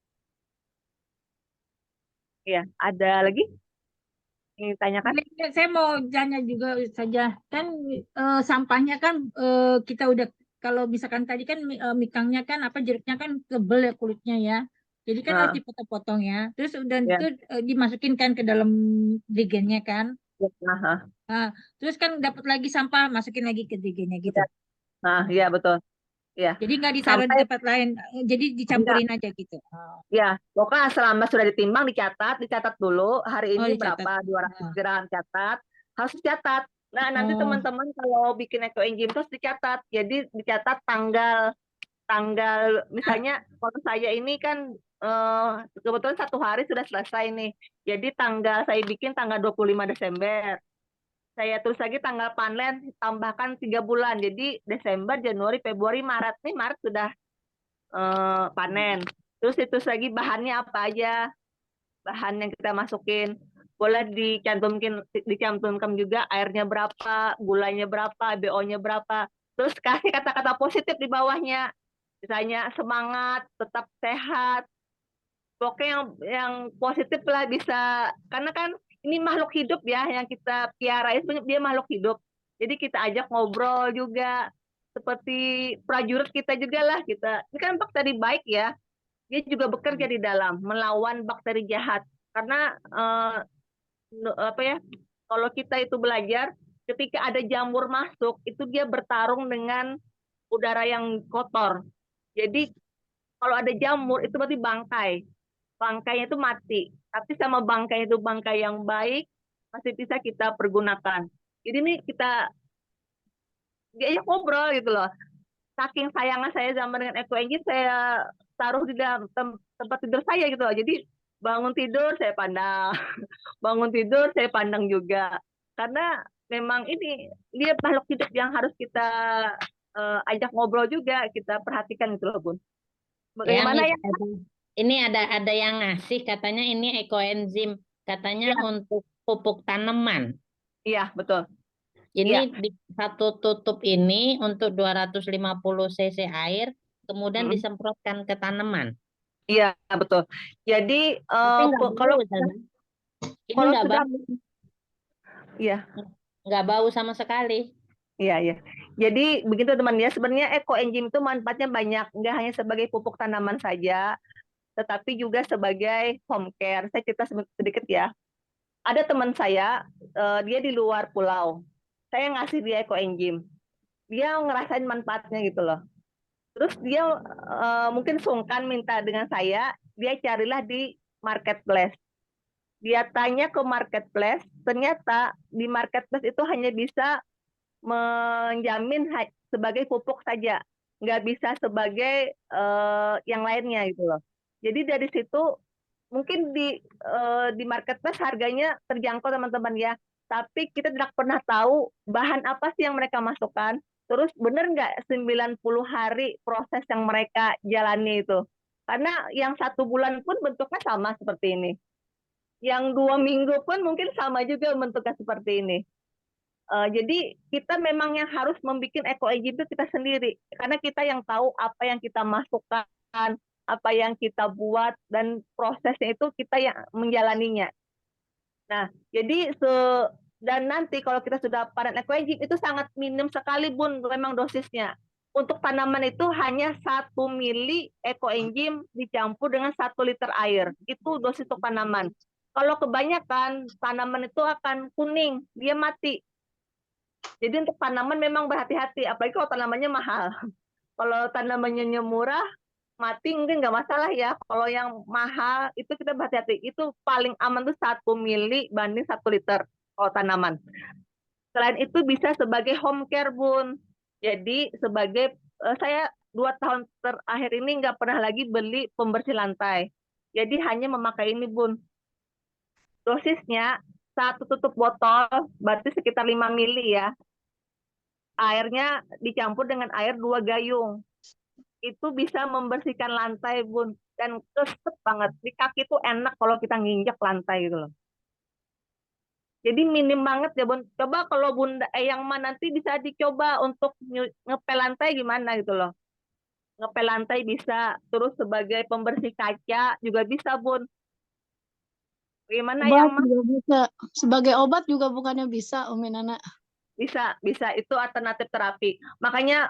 Iya, ada lagi yang ditanyakan? Saya mau tanya juga saja, kan sampahnya kan kita udah, kalau misalkan tadi kan mikangnya kan apa, jeruknya kan tebel ya kulitnya ya. Jadi kan harus Nah, dipotong-potong ya. Terus udah ya. itu dimasukin kan ke dalam degennya kan. Nah, Nah, terus kan dapat lagi sampah, masukin lagi ke degennya gitu. nah, iya betul. Ya, Jadi nggak ditaruh di sampai tempat lain, jadi enggak. dicampurin aja gitu. Oh, Ya, pokoknya selama sudah ditimbang dicatat dulu hari oh ini dicatat. berapa 200 Oh, gram catat, harus dicatat. Nah, nanti oh, teman-teman kalau bikin ekoenzim terus dicatat. Jadi dicatat tanggal tanggal nah, misalnya kalau saya ini kan kebetulan 1 hari sudah selesai nih. Jadi saya bikin tanggal 25 Desember. Saya tulis lagi tanggal panen tambahkan 3 bulan. Jadi Desember, Januari, Februari, Maret. Nih Maret sudah panen. Terus itu lagi bahannya apa aja, bahan yang kita masukin. Boleh dicantumkan juga airnya berapa, gulanya berapa, BO-nya berapa. Terus kasih kata-kata positif di bawahnya. Misalnya semangat, tetap sehat. Pokoknya yang positif lah bisa. Karena kan ini makhluk hidup ya yang kita piara itu, dia makhluk hidup. Jadi kita ajak ngobrol juga. Seperti prajurit kita juga lah kita. Ini kan bakteri baik ya. Dia juga bekerja di dalam melawan bakteri jahat. Karena apa ya? Kalau kita itu belajar, ketika ada jamur masuk, itu dia bertarung dengan udara yang kotor. Jadi kalau ada jamur itu berarti bangkai. Bangkainya itu mati. Tapi sama bangkai itu bangkai yang baik masih bisa kita pergunakan. Jadi ini kita diajak ngobrol gitu loh. Saking sayangnya saya sama dengan Eco Engine, saya taruh di dalam tempat tidur saya gitu loh. Jadi bangun tidur saya pandang, bangun tidur saya pandang juga. Karena memang ini dia makhluk hidup yang harus kita ajak ngobrol juga, kita perhatikan gitu loh, Bun. Yang Bagaimana ya? ini ada yang ngasih katanya ini ekoenzim, katanya Iya, untuk pupuk tanaman. iya betul. Ini Iya. di satu tutup ini untuk 250 cc air, kemudian Mm. disemprotkan ke tanaman. Iya, betul. Jadi Tapi nggak kalau bau, Ustazah. Ini kalau nggak sudah, bau, iya, nggak bau sama sekali. iya, iya. Jadi begitu teman ya. Sebenarnya ekoenzim itu manfaatnya banyak, nggak hanya sebagai pupuk tanaman saja, tetapi juga sebagai home care. Saya cerita sedikit ya. Ada teman saya, dia di luar pulau. Saya ngasih dia ekoenzim. Dia ngerasain manfaatnya gitu loh. Terus dia mungkin sungkan minta dengan saya, dia carilah di marketplace. Dia tanya ke marketplace, ternyata di marketplace itu hanya bisa menjamin sebagai pupuk saja, nggak bisa sebagai yang lainnya gitu loh. Jadi dari situ mungkin di marketplace harganya terjangkau teman-teman ya, tapi kita tidak pernah tahu bahan apa sih yang mereka masukkan. Terus benar nggak 90 hari proses yang mereka jalani itu? Karena yang 1 bulan pun bentuknya sama seperti ini. Yang 2 minggu pun mungkin sama juga bentuknya seperti ini. Jadi kita memang yang harus membuat ekoenzim itu kita sendiri, karena kita yang tahu apa yang kita masukkan, apa yang kita buat dan prosesnya itu kita yang menjalaninya. Nah, jadi dan nanti kalau kita sudah panen ekoenzim itu sangat minim sekali Bun memang dosisnya. Untuk tanaman itu hanya 1 mili ekoenzim dicampur dengan 1 liter air. Itu dosis untuk tanaman. Kalau kebanyakan tanaman itu akan kuning, dia mati. Jadi untuk tanaman memang berhati-hati, apalagi kalau tanamannya mahal. Kalau tanamannya murah, mati mungkin nggak masalah ya. Kalau yang mahal itu kita berhati-hati. Itu paling aman tuh 1 mili banding 1 liter kalau tanaman. Selain itu bisa sebagai home care Bun. Jadi sebagai saya 2 tahun terakhir ini nggak pernah lagi beli pembersih lantai. Jadi hanya memakai ini Bun. Dosisnya 1 tutup botol berarti sekitar 5 mili ya. Airnya dicampur dengan air 2 gayung. Itu bisa membersihkan lantai Bun, dan kesep banget di kaki tuh enak kalau kita nginjak lantai gitu loh. Jadi minim banget ya Bun. Coba kalau Bunda yang mana nanti bisa dicoba untuk ngepel lantai gimana gitu loh. Ngepel lantai bisa, terus sebagai pembersih kaca juga bisa Bun. Gimana yang Obat juga bisa. Sebagai obat juga bukannya bisa, Umi Nana. bisa itu alternatif terapi. Makanya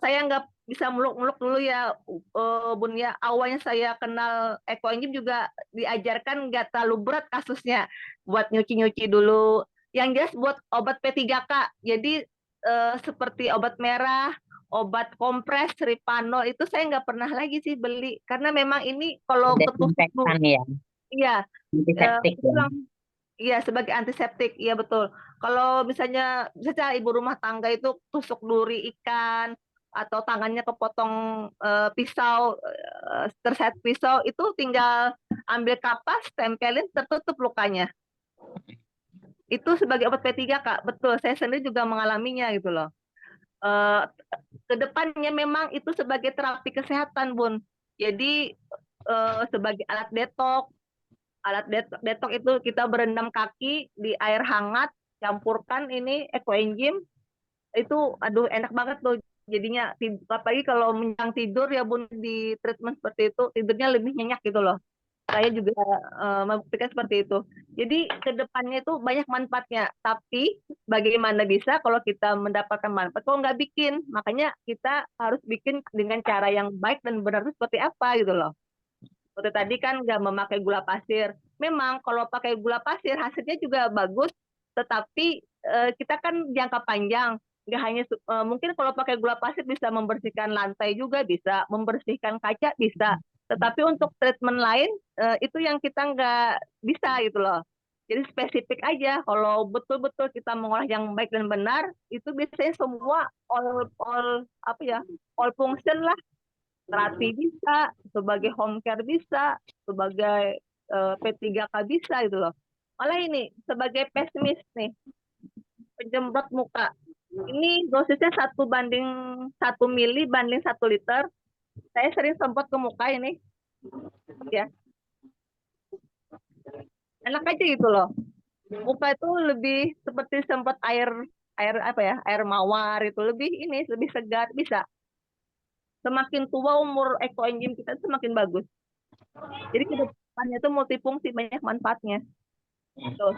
saya nggak bisa muluk-muluk dulu ya Bun ya. Awalnya saya kenal ekoenzim juga diajarkan nggak terlalu berat kasusnya, buat nyuci-nyuci dulu. Yang jelas buat obat P3K. Jadi seperti obat merah, obat kompres, Ripanol itu saya nggak pernah lagi sih beli karena memang ini kalau ketusuk Desinfektan ya, iya antiseptik itu ya. iya, sebagai antiseptik, iya betul. Kalau misalnya ibu rumah tangga itu tusuk duri ikan atau tangannya kepotong pisau, tersayat pisau, itu tinggal ambil kapas, tempelin, tertutup lukanya. Itu sebagai obat P3K, betul. Saya sendiri juga mengalaminya gitu loh. Kedepannya memang itu sebagai terapi kesehatan, Bun. Jadi sebagai alat detok. Alat detok itu kita berendam kaki di air hangat, campurkan ini ekoenzim, itu aduh enak banget tuh jadinya. Apalagi kalau menjelang tidur ya Bun, di treatment seperti itu tidurnya lebih nyenyak gitu loh. Saya juga membuktikan seperti itu. Jadi kedepannya itu banyak manfaatnya. Tapi bagaimana bisa kalau kita mendapatkan manfaat kalau nggak bikin? Makanya kita harus bikin dengan cara yang baik dan benar itu seperti apa gitu loh. Seperti tadi kan nggak memakai gula pasir. Memang kalau pakai gula pasir hasilnya juga bagus, tetapi kita kan jangka panjang. Nggak hanya mungkin kalau pakai gula pasir bisa membersihkan lantai juga bisa, membersihkan kaca bisa. Tetapi untuk treatment lain itu yang kita nggak bisa gitu loh. Jadi spesifik aja. Kalau betul-betul kita mengolah yang baik dan benar, itu biasanya semua all apa ya, all function lah. Terapi bisa, sebagai home care bisa, sebagai P3K bisa gitu loh. Malah ini sebagai pesimis nih, penjembrot muka. Ini dosisnya 1 mili banding 1 liter. Saya sering semprot ke muka ini, ya. Enak aja gitu loh. Muka itu lebih seperti semprot air apa ya, air mawar itu lebih segar bisa. Semakin tua umur ekoenzim kita semakin bagus. Jadi ke depannya itu multifungsi, banyak manfaatnya. Tuh.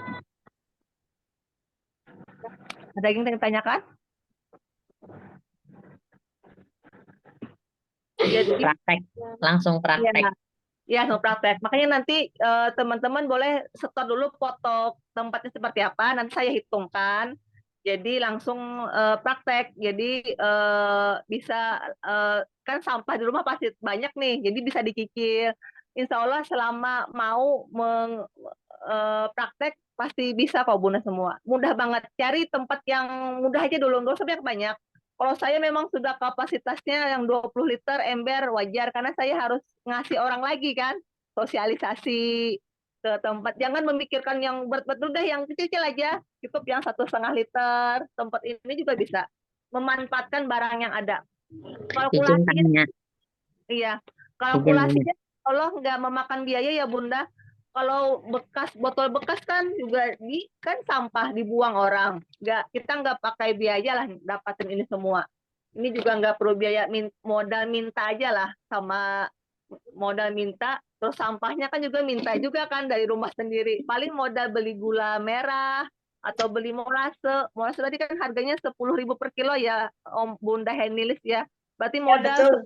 Ada yang ditanyakan? Jadi Praktek, langsung praktek. ya praktek. Makanya nanti teman-teman boleh setor dulu foto tempatnya seperti apa. Nanti saya hitungkan. Jadi langsung praktek. Jadi bisa kan sampah di rumah pasti banyak nih. Jadi bisa dicicil. Insya Allah selama mau praktek pasti bisa kok Bunda semua. Mudah banget. Cari tempat yang mudah aja dulu. Nggak usah banyak-banyak. Kalau saya memang sudah kapasitasnya yang 20 liter ember wajar karena saya harus ngasih orang lagi kan, sosialisasi ke tempat. Jangan memikirkan yang berat-berat, udah yang kecil-kecil aja, cukup yang 1,5 liter. Tempat ini juga bisa memanfaatkan barang yang ada. Kalkulasinya, iya, kalkulasinya Allah nggak memakan biaya ya Bunda. Kalau botol bekas kan juga kan sampah dibuang orang. Kita nggak pakai biaya lah dapatin ini semua. Ini juga nggak perlu biaya modal minta aja lah sama modal minta, terus sampahnya kan juga minta juga kan dari rumah sendiri. Paling modal beli gula merah atau beli molase. Molase tadi kan harganya 10.000 per kilo ya, Om Bunda Henilis ya. Berarti Ya, modal betul.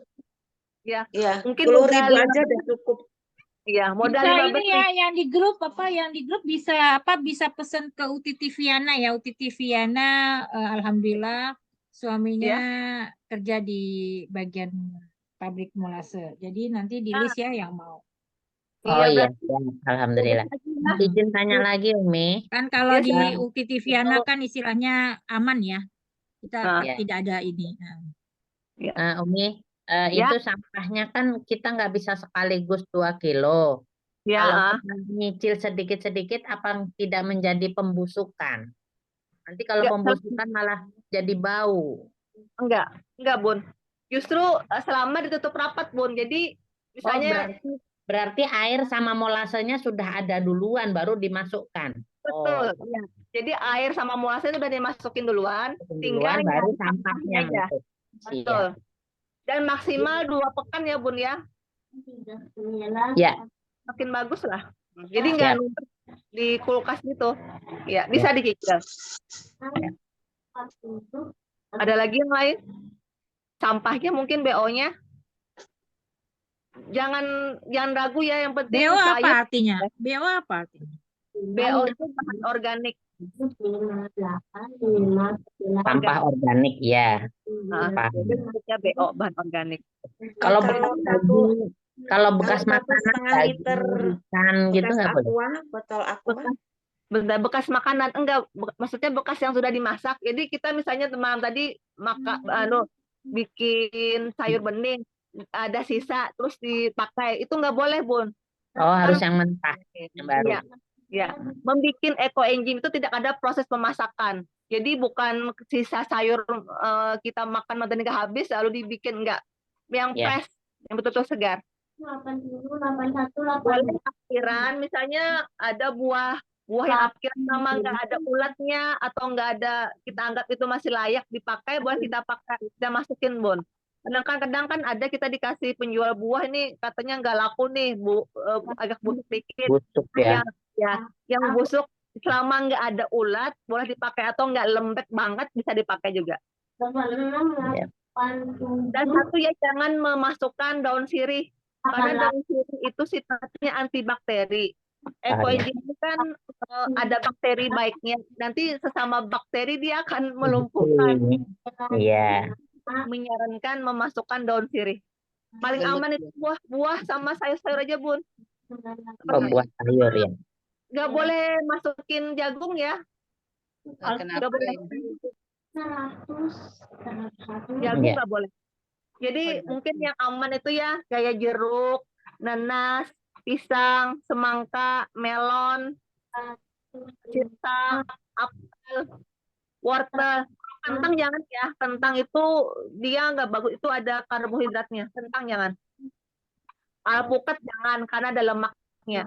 ya Iya, mungkin 10.000 modal aja udah cukup. ya modal Bisa 15 ini ya, yang di grup bisa pesan ke Uti Tiviana ya. Uti Tiviana, alhamdulillah suaminya kerja di bagian pabrik molase. Jadi nanti di list ya yang mau. Oh iya iya, berarti ya, alhamdulillah. Izin tanya lagi, Umi. Kan kalau ya, di Eh, Uti Tiviana kan istilahnya aman ya. Kita Nah, ya, tidak ada ini. Nah. ya, Umi, ya, itu sampahnya kan kita nggak bisa sekaligus 2 kilo. Kalau ya, kita nyicil sedikit-sedikit, apa tidak menjadi pembusukan? Nanti kalau enggak, pembusukan malah jadi bau. enggak, Bun. Justru selama ditutup rapat, Bun. Jadi Oh, misalnya berarti air sama molasenya sudah ada duluan, baru dimasukkan. betul, Oh, ya. Jadi air sama muasnya itu udah dimasukin duluan, tinggal duluan baru nyari sampahnya sampahnya aja. masuk. Betul. Siap. Dan maksimal 2 pekan ya, Bun ya. Ya, Makin bagus lah. Jadi nggak siap. numpuk di kulkas gitu. Ya, bisa dicicil. Ada lagi yang lain? Sampahnya mungkin BO-nya. Jangan ragu ya, yang penting BO apa sayur. artinya? BO apa artinya? BO itu bahan organik. Sampah organik ya. Nah, Paham. jadi maksudnya BO bahan organik. Kalau Kalau bekas satu daging, kalau bekas kalau makanan 1,5 liter daging, ikan gitu bekas nggak boleh. aqua, botol aqua. Bekas makanan enggak, maksudnya bekas yang sudah dimasak. Jadi kita misalnya teman tadi bikin sayur bening, ada sisa terus dipakai, itu nggak boleh, Bun. Oh, harus Kan yang mentah, yang baru. ya, ya. Membikin ekoenzim itu tidak ada proses pemasakan. Jadi bukan sisa sayur kita makan nanti nggak habis lalu dibikin, enggak. Yang Ya. fresh, yang betul-betul segar. 80, 81, Boleh akhiran, misalnya ada buah yang akhiran sama nggak ada ulatnya atau nggak ada, kita anggap itu masih layak dipakai, boleh kita pakai, kita masukin, Bun. Kadang kan ada kita dikasih penjual buah ini katanya nggak laku nih, agak busuk dikit. Busuk ya. Yang busuk selama nggak ada ulat boleh dipakai, atau nggak lembek banget bisa dipakai juga. Ya. Dan satu ya, jangan memasukkan daun sirih. Karena daun sirih itu sifatnya antibakteri. Ekoenzim itu kan ada bakteri baiknya. Nanti sesama bakteri dia akan melumpuhkan. Iya. Menyarankan memasukkan daun sirih. Paling aman itu buah sama sayur-sayur aja, Bun. Buah sayur ya. Nggak boleh masukin jagung ya. Kenapa? Nggak boleh. Jagung Iya. nggak boleh. Jadi mungkin yang aman itu ya kayak jeruk, nanas, pisang, semangka, melon, pisang, apel, wortel. Kentang jangan ya. Kentang itu dia nggak bagus. Itu ada karbohidratnya. Kentang jangan. Alpukat jangan karena ada lemaknya.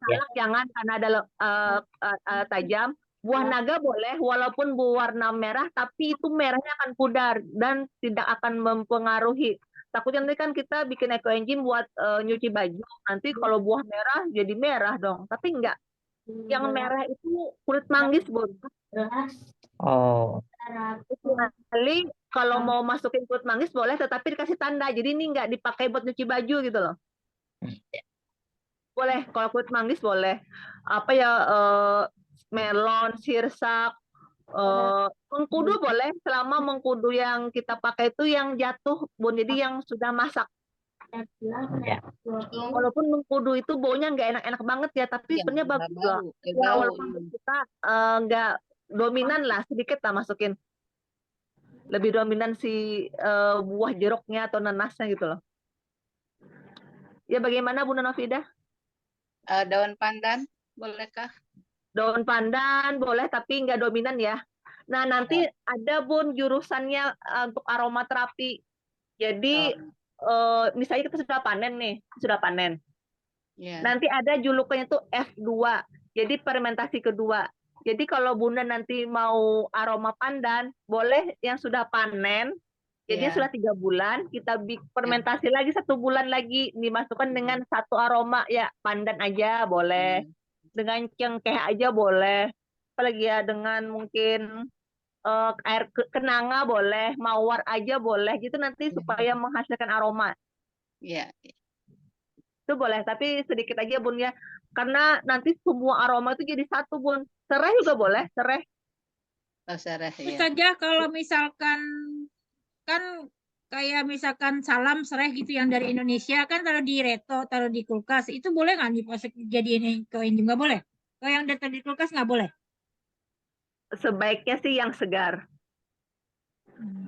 Salak jangan karena ada tajam. Buah naga boleh walaupun berwarna merah, tapi itu merahnya akan pudar dan tidak akan mempengaruhi. Takutnya nanti kan kita bikin ekoenzim buat nyuci baju. Nanti kalau buah merah jadi merah dong. Tapi enggak. Yang merah itu kulit manggis, Bun. Oh, Kecuali kalau mau masukin kulit manggis boleh, tetapi dikasih tanda. Jadi ini enggak dipakai buat nyuci baju gitu loh. Boleh, kalau kulit manggis boleh. Apa ya, melon, sirsak, mengkudu boleh, selama mengkudu yang kita pakai itu yang jatuh, Bun. Jadi yang sudah masak. ya. Walaupun mengkudu itu baunya nggak enak-enak banget ya, tapi sebenarnya bagus loh. Ya, walaupun kita nggak dominan lah, sedikit lah masukin. Lebih dominan si buah jeruknya atau nanasnya gitu loh. Ya bagaimana Bunda Novidah? Daun pandan, bolehkah? Daun pandan boleh, tapi nggak dominan ya. Nah nanti ada, Bun, jurusannya untuk aromaterapi. Jadi misalnya kita sudah panen nih, sudah panen. Ya. Nanti ada julukannya tuh F2. Jadi fermentasi kedua. Jadi kalau Bunda nanti mau aroma pandan, boleh yang sudah panen, Jadi Iya. sudah 3 bulan, kita fermentasi lagi 1 bulan lagi, dimasukkan dengan satu aroma ya, pandan aja boleh, dengan cengkeh aja boleh, apalagi ya dengan mungkin air kenanga boleh, mawar aja boleh, gitu nanti supaya menghasilkan aroma. Iya. Itu boleh, tapi sedikit aja Bun ya, karena nanti semua aroma itu jadi satu Bun. Serai juga boleh, serai. Oh, Sarah, Terus ya. saja kalau misalkan kan kayak misalkan salam serai gitu yang dari Indonesia kan taruh di reto, taruh di kulkas, itu boleh nggak dimasuk jadiin ke ini? Nggak boleh. Kalau yang dari di kulkas nggak boleh. Sebaiknya sih yang segar,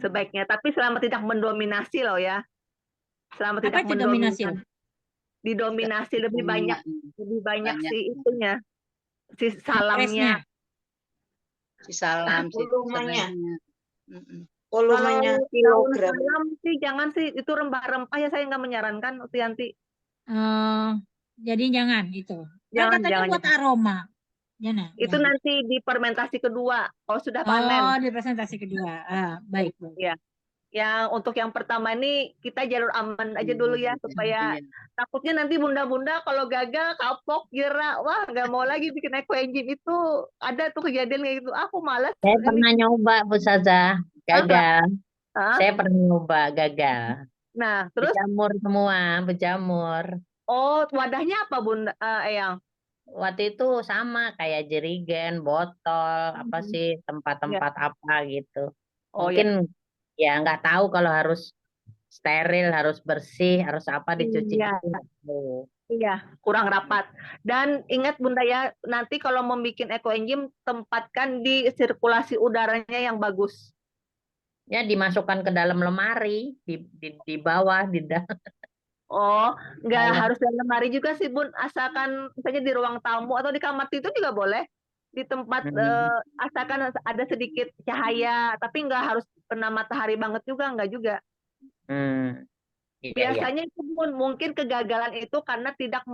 sebaiknya. Tapi selama tidak mendominasi loh ya, selama Apa tidak itu dominasi? mendominasi, didominasi lebih banyak Banyak. si itunya, si Presnya. salamnya. Si salam, si Volumenya. serainya. Mm-mm. Volumenya Kalau kilogram. salam sih jangan sih, itu rempah-rempah ya saya nggak menyarankan Yanti. Jadi jangan itu. Kan Jangan, katanya jangan, buat jangan. aroma. Jangan. Itu jangan. nanti di fermentasi kedua, kalau sudah Oh, panen. di presentasi kedua. Baik. Ya. Yang untuk yang pertama ini kita jalur aman aja dulu ya, supaya Iya. takutnya nanti bunda-bunda kalau gagal kapok jera, wah nggak mau lagi bikin eco engine. Itu ada tuh kejadian kayak gitu, aku malas. Saya pernah nyoba, Bu Saza, gagal. Hah? Saya pernah nyoba, gagal. Nah terus Berjamur semua, berjamur. wadahnya apa Bunda Eyang? Waktu itu sama kayak jerigen, botol, apa sih, tempat-tempat apa gitu. Oh ya, Mungkin ya nggak tahu kalau harus steril, harus bersih, harus apa dicuci iya. gitu. nggak tahu. Iya, kurang rapat. Dan ingat Bunda ya, nanti kalau mau bikin eco engine tempatkan di sirkulasi udaranya yang bagus. Ya dimasukkan ke dalam lemari, di bawah, di dalam. Oh, nggak Dalam. harus dalam lemari juga sih Bun, asalkan misalnya di ruang tamu atau di kamar tidur juga boleh. Di tempat asalkan ada sedikit cahaya, tapi nggak harus kena matahari banget juga, nggak juga. Iya, iya. Biasanya itu Bun, mungkin kegagalan itu karena tidak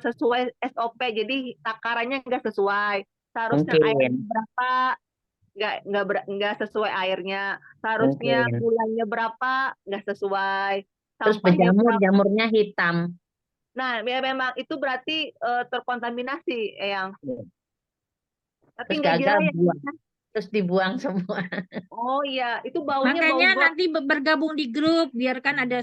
sesuai SOP, jadi takarannya nggak sesuai. Seharusnya air Mungkin, berapa, nggak sesuai airnya. Seharusnya mungkin. gulanya berapa, nggak sesuai. Terus Sampahnya berjamur, berapa. jamurnya hitam. Nah, ya memang itu berarti terkontaminasi, Eyang. Tapi Terus nggak gagal jerah ya. buang. Terus dibuang semua. Oh iya, itu baunya bau Makanya got. nanti bergabung di grup, biarkan ada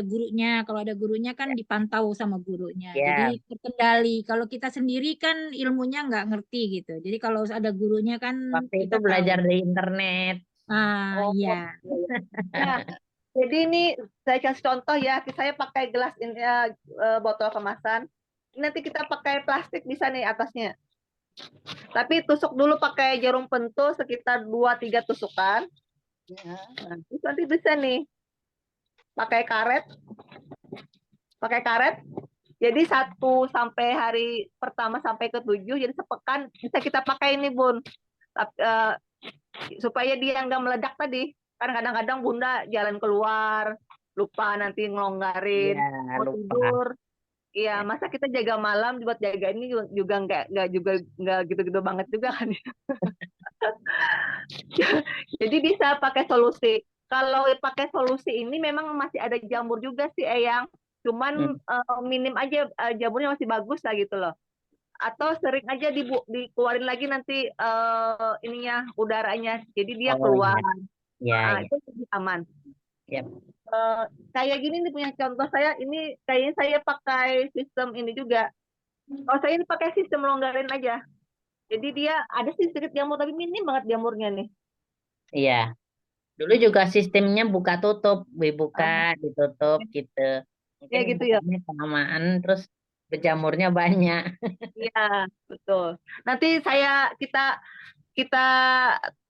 gurunya. Kalau ada gurunya kan dipantau sama gurunya. Ya, Jadi terkendali. Kalau kita sendiri kan ilmunya nggak ngerti gitu. Jadi kalau ada gurunya kan waktu itu kita belajar tahu. di internet. Oh, Iya. nah, jadi ini saya kasih contoh ya, saya pakai gelas ini botol kemasan. Nanti kita pakai plastik bisa nih atasnya. Tapi tusuk dulu pakai jarum pentul sekitar 2-3 tusukan. Nah, terus nanti bisa nih pakai karet. Jadi 1 sampai hari pertama sampai ke-7, jadi sepekan bisa kita pakai ini Bun. Supaya dia nggak meledak tadi. Kan kadang-kadang Bunda jalan keluar, lupa nanti ngelonggarin, Ya, mau lupa. tidur. Iya, masa kita jaga malam buat jaga ini juga nggak gitu-gitu banget juga kan. Jadi bisa pakai solusi. Kalau pakai solusi ini memang masih ada jamur juga sih Eyang. Cuman minim aja, jamurnya masih bagus lah gitu loh. Atau sering aja dikeluarin lagi nanti ininya udaranya. Jadi dia Oh, keluar. ya, ya. Itu lebih aman. Yap. Kayak gini nih punya contoh saya, ini kayaknya saya pakai sistem ini juga. Kalau saya ini pakai sistem longgarin aja. Jadi dia ada sih sedikit jamur tapi minim banget jamurnya nih. Iya. Dulu juga sistemnya buka tutup, dibuka, ditutup gitu. Mungkin Ya gitu ya. bukanya kelamaan terus berjamurnya banyak. Iya, betul. Nanti kita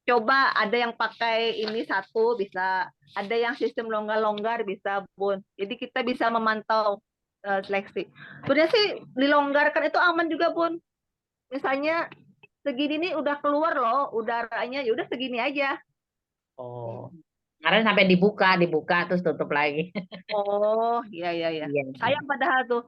coba, ada yang pakai ini satu bisa, ada yang sistem longgar-longgar bisa Bun. Jadi kita bisa memantau seleksi. Sebenarnya sih dilonggarkan itu aman juga Bun. Misalnya segini nih udah keluar loh udaranya, ya udah segini aja. Oh. Kemarin sampai dibuka terus tutup lagi. Oh, iya. Iya. Sayang padahal tuh.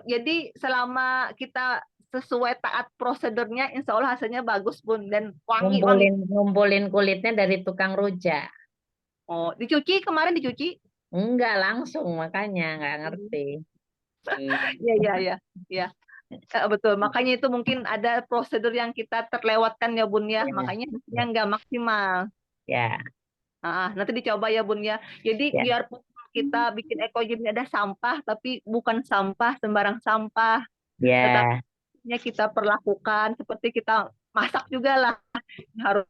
Jadi selama kita sesuai taat prosedurnya, insya Allah hasilnya bagus Bun dan wangi-wangi. Ngumpulin kulitnya dari tukang rujak. Oh, dicuci kemarin dicuci? Enggak langsung, makanya nggak ngerti. Iya, iya, iya. Iya. Betul, makanya itu mungkin ada prosedur yang kita terlewatkan ya Bun ya, Ya, makanya hasilnya nggak maksimal. ya, Nanti dicoba ya Bun ya. Jadi ya, biarpun kita bikin ekogym ini ada sampah, tapi bukan sampah sembarang sampah. Tetapi ya, kita perlakukan seperti kita masak juga lah, harus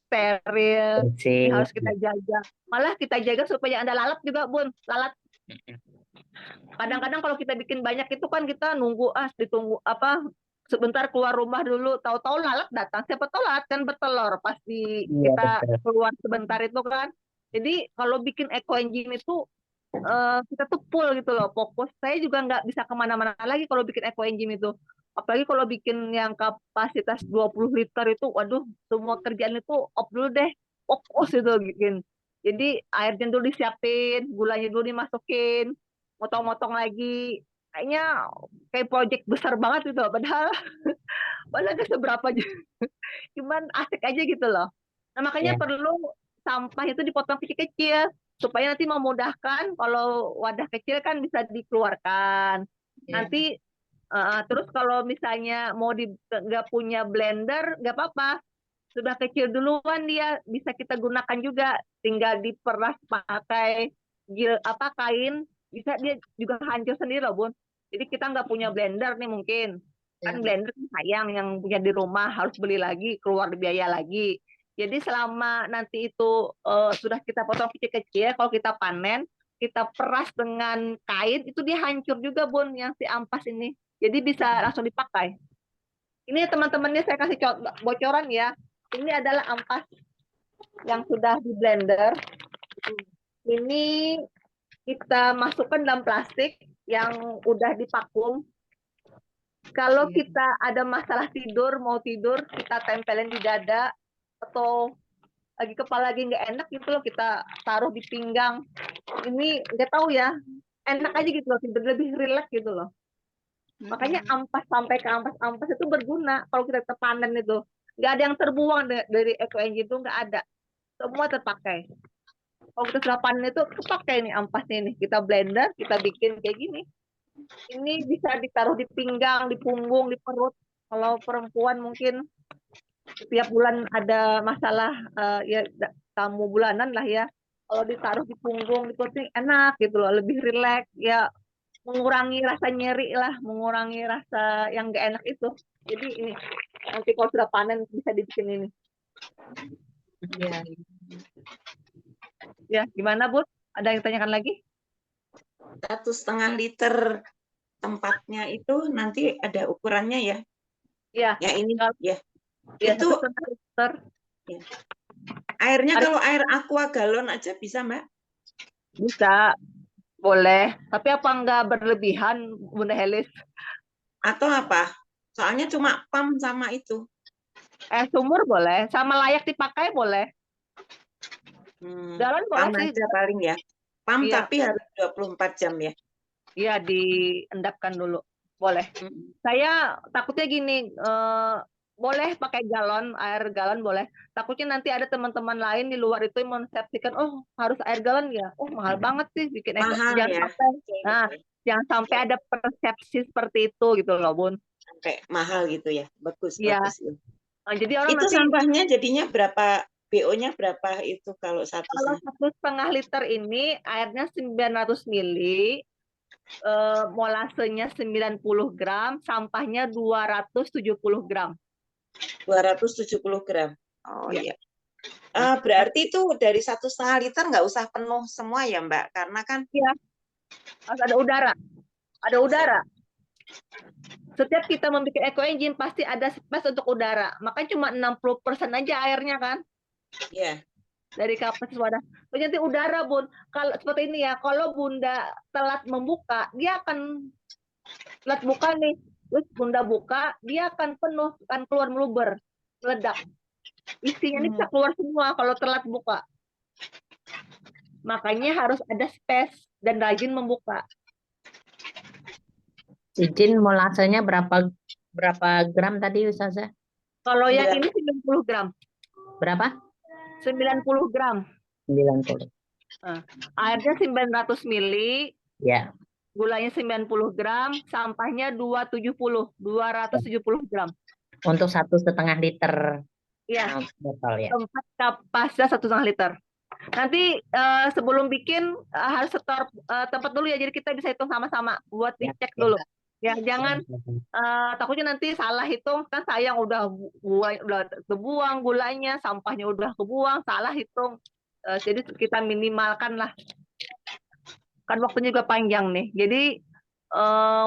steril, ini bersih. harus kita jaga. Malah kita jaga supaya ada lalat juga Bun, lalat. Kadang-kadang kalau kita bikin banyak itu kan kita nunggu ditunggu apa sebentar keluar rumah dulu, tahu-tahu lalat datang. Siapa tahu lalat kan bertelur pasti Iya, kita betul. keluar sebentar itu kan. Jadi kalau bikin eco engine itu kita tuh full gitu loh, fokus. Saya juga nggak bisa kemana-mana lagi kalau bikin eco engine itu. Apalagi kalau bikin yang kapasitas 20 liter itu, waduh, semua kerjaan itu off dulu deh, fokus itu bikin. Jadi airnya dulu disiapin, gulanya dulu dimasukin, motong-motong lagi. Kayaknya kayak project besar banget itu, padahal gak seberapa aja. Cuman asik aja gitu loh. Nah makanya Ya, perlu sampah itu dipotong kecil-kecil supaya nanti memudahkan kalau wadah kecil kan bisa dikeluarkan. ya, Nanti terus kalau misalnya mau nggak punya blender nggak apa-apa, sudah kecil duluan dia bisa kita gunakan juga, tinggal diperas pakai kain, bisa dia juga hancur sendiri loh Bun. Jadi kita nggak punya blender nih mungkin, kan ya. blender kan sayang, yang punya di rumah harus beli lagi, keluar biaya lagi. Jadi selama nanti itu sudah kita potong kecil-kecil, kalau kita panen, kita peras dengan kain, itu dia hancur juga Bun, yang si ampas ini. Jadi bisa langsung dipakai. Ini teman-temannya saya kasih bocoran ya. Ini adalah ampas yang sudah di blender. Ini kita masukkan dalam plastik yang udah divakum. Kalau kita ada masalah tidur, mau tidur, kita tempelin di dada, atau lagi kepala lagi nggak enak gitu loh, kita taruh di pinggang. Ini nggak tahu ya, enak aja gitu loh, tidur lebih rileks gitu loh. Makanya ampas sampai ke ampas itu berguna kalau kita panen itu. Nggak ada yang terbuang dari eco engine itu, nggak ada. Semua terpakai. Kalau kita sudah panen itu terpakai nih ampasnya ini. Kita blender, kita bikin kayak gini. Ini bisa ditaruh di pinggang, di punggung, di perut. Kalau perempuan mungkin setiap bulan ada masalah ya tamu bulanan lah ya. Kalau ditaruh di punggung, di perut enak gitu loh, lebih rileks ya, mengurangi rasa nyeri lah, mengurangi rasa yang gak enak itu. Jadi ini nanti kalau sudah panen bisa dibikin ini. Ya, gimana Bud? Ada yang tanyakan lagi? 1,5 liter tempatnya itu nanti ada ukurannya ya? Iya. Ya ini ya. Ya, Itu 1,5 liter. ya. Airnya kalau air aqua galon aja bisa Mbak? Bisa, boleh. Tapi apa enggak berlebihan, Bunda Helis? Atau apa? Soalnya cuma pam sama itu. Sumur boleh, sama layak dipakai boleh. Galon boleh Pam sih. aja paling ya. Pam Iya. tapi harus 24 jam ya. Iya, diendapkan dulu. Boleh. Saya takutnya gini, boleh pakai galon, air galon boleh. Takutnya nanti ada teman-teman lain di luar itu yang mensepsikan, oh harus air galon ya. Oh mahal banget sih bikin Mahal jangan ya. sampai. Nah, jangan sampai ada persepsi seperti itu gitu loh, Bun. Sampai mahal gitu ya. Bagus, Iya. bagus. Ya. Jadi orang Itu nanti sampahnya jadinya berapa? BO-nya berapa itu kalau 1,5 liter ini airnya 900 mili, molasenya 90 gram, sampahnya 270 gram. 270 gram. Oh Ya. iya. Berarti itu dari 1,5 liter nggak usah penuh semua ya Mbak, karena kan Iya. Harus ada udara. Ada udara. Setiap kita membuat eco engine pasti ada space untuk udara. Makanya cuma 60% aja airnya kan. Iya. Dari kapasitas wadah. Terus nanti udara Bun. Kalau seperti ini ya, kalau Bunda telat membuka, dia akan telat buka nih. Terus Bunda buka, dia akan penuh, akan keluar meluber, meledak. Isinya ini bisa keluar semua kalau telat buka. Makanya harus ada space dan rajin membuka. Izin molasenya berapa Berapa gram tadi Ustazah? Kalau yang ini 90 gram. Berapa? 90 gram. 90. Airnya 900 mili, Ya. gulanya 90 gram, sampahnya 270 gram. Untuk 1,5 liter Iya, botol ya. tempat kapasitas 1,5 liter. Nanti sebelum bikin harus setor tempat dulu ya, jadi kita bisa hitung sama-sama buat Ya, dicek ya. dulu. Ya, jangan takutnya nanti salah hitung, kan sayang udah kebuang gulanya, sampahnya udah kebuang, salah hitung. Jadi kita minimalkan lah. Kan waktunya juga panjang nih. Jadi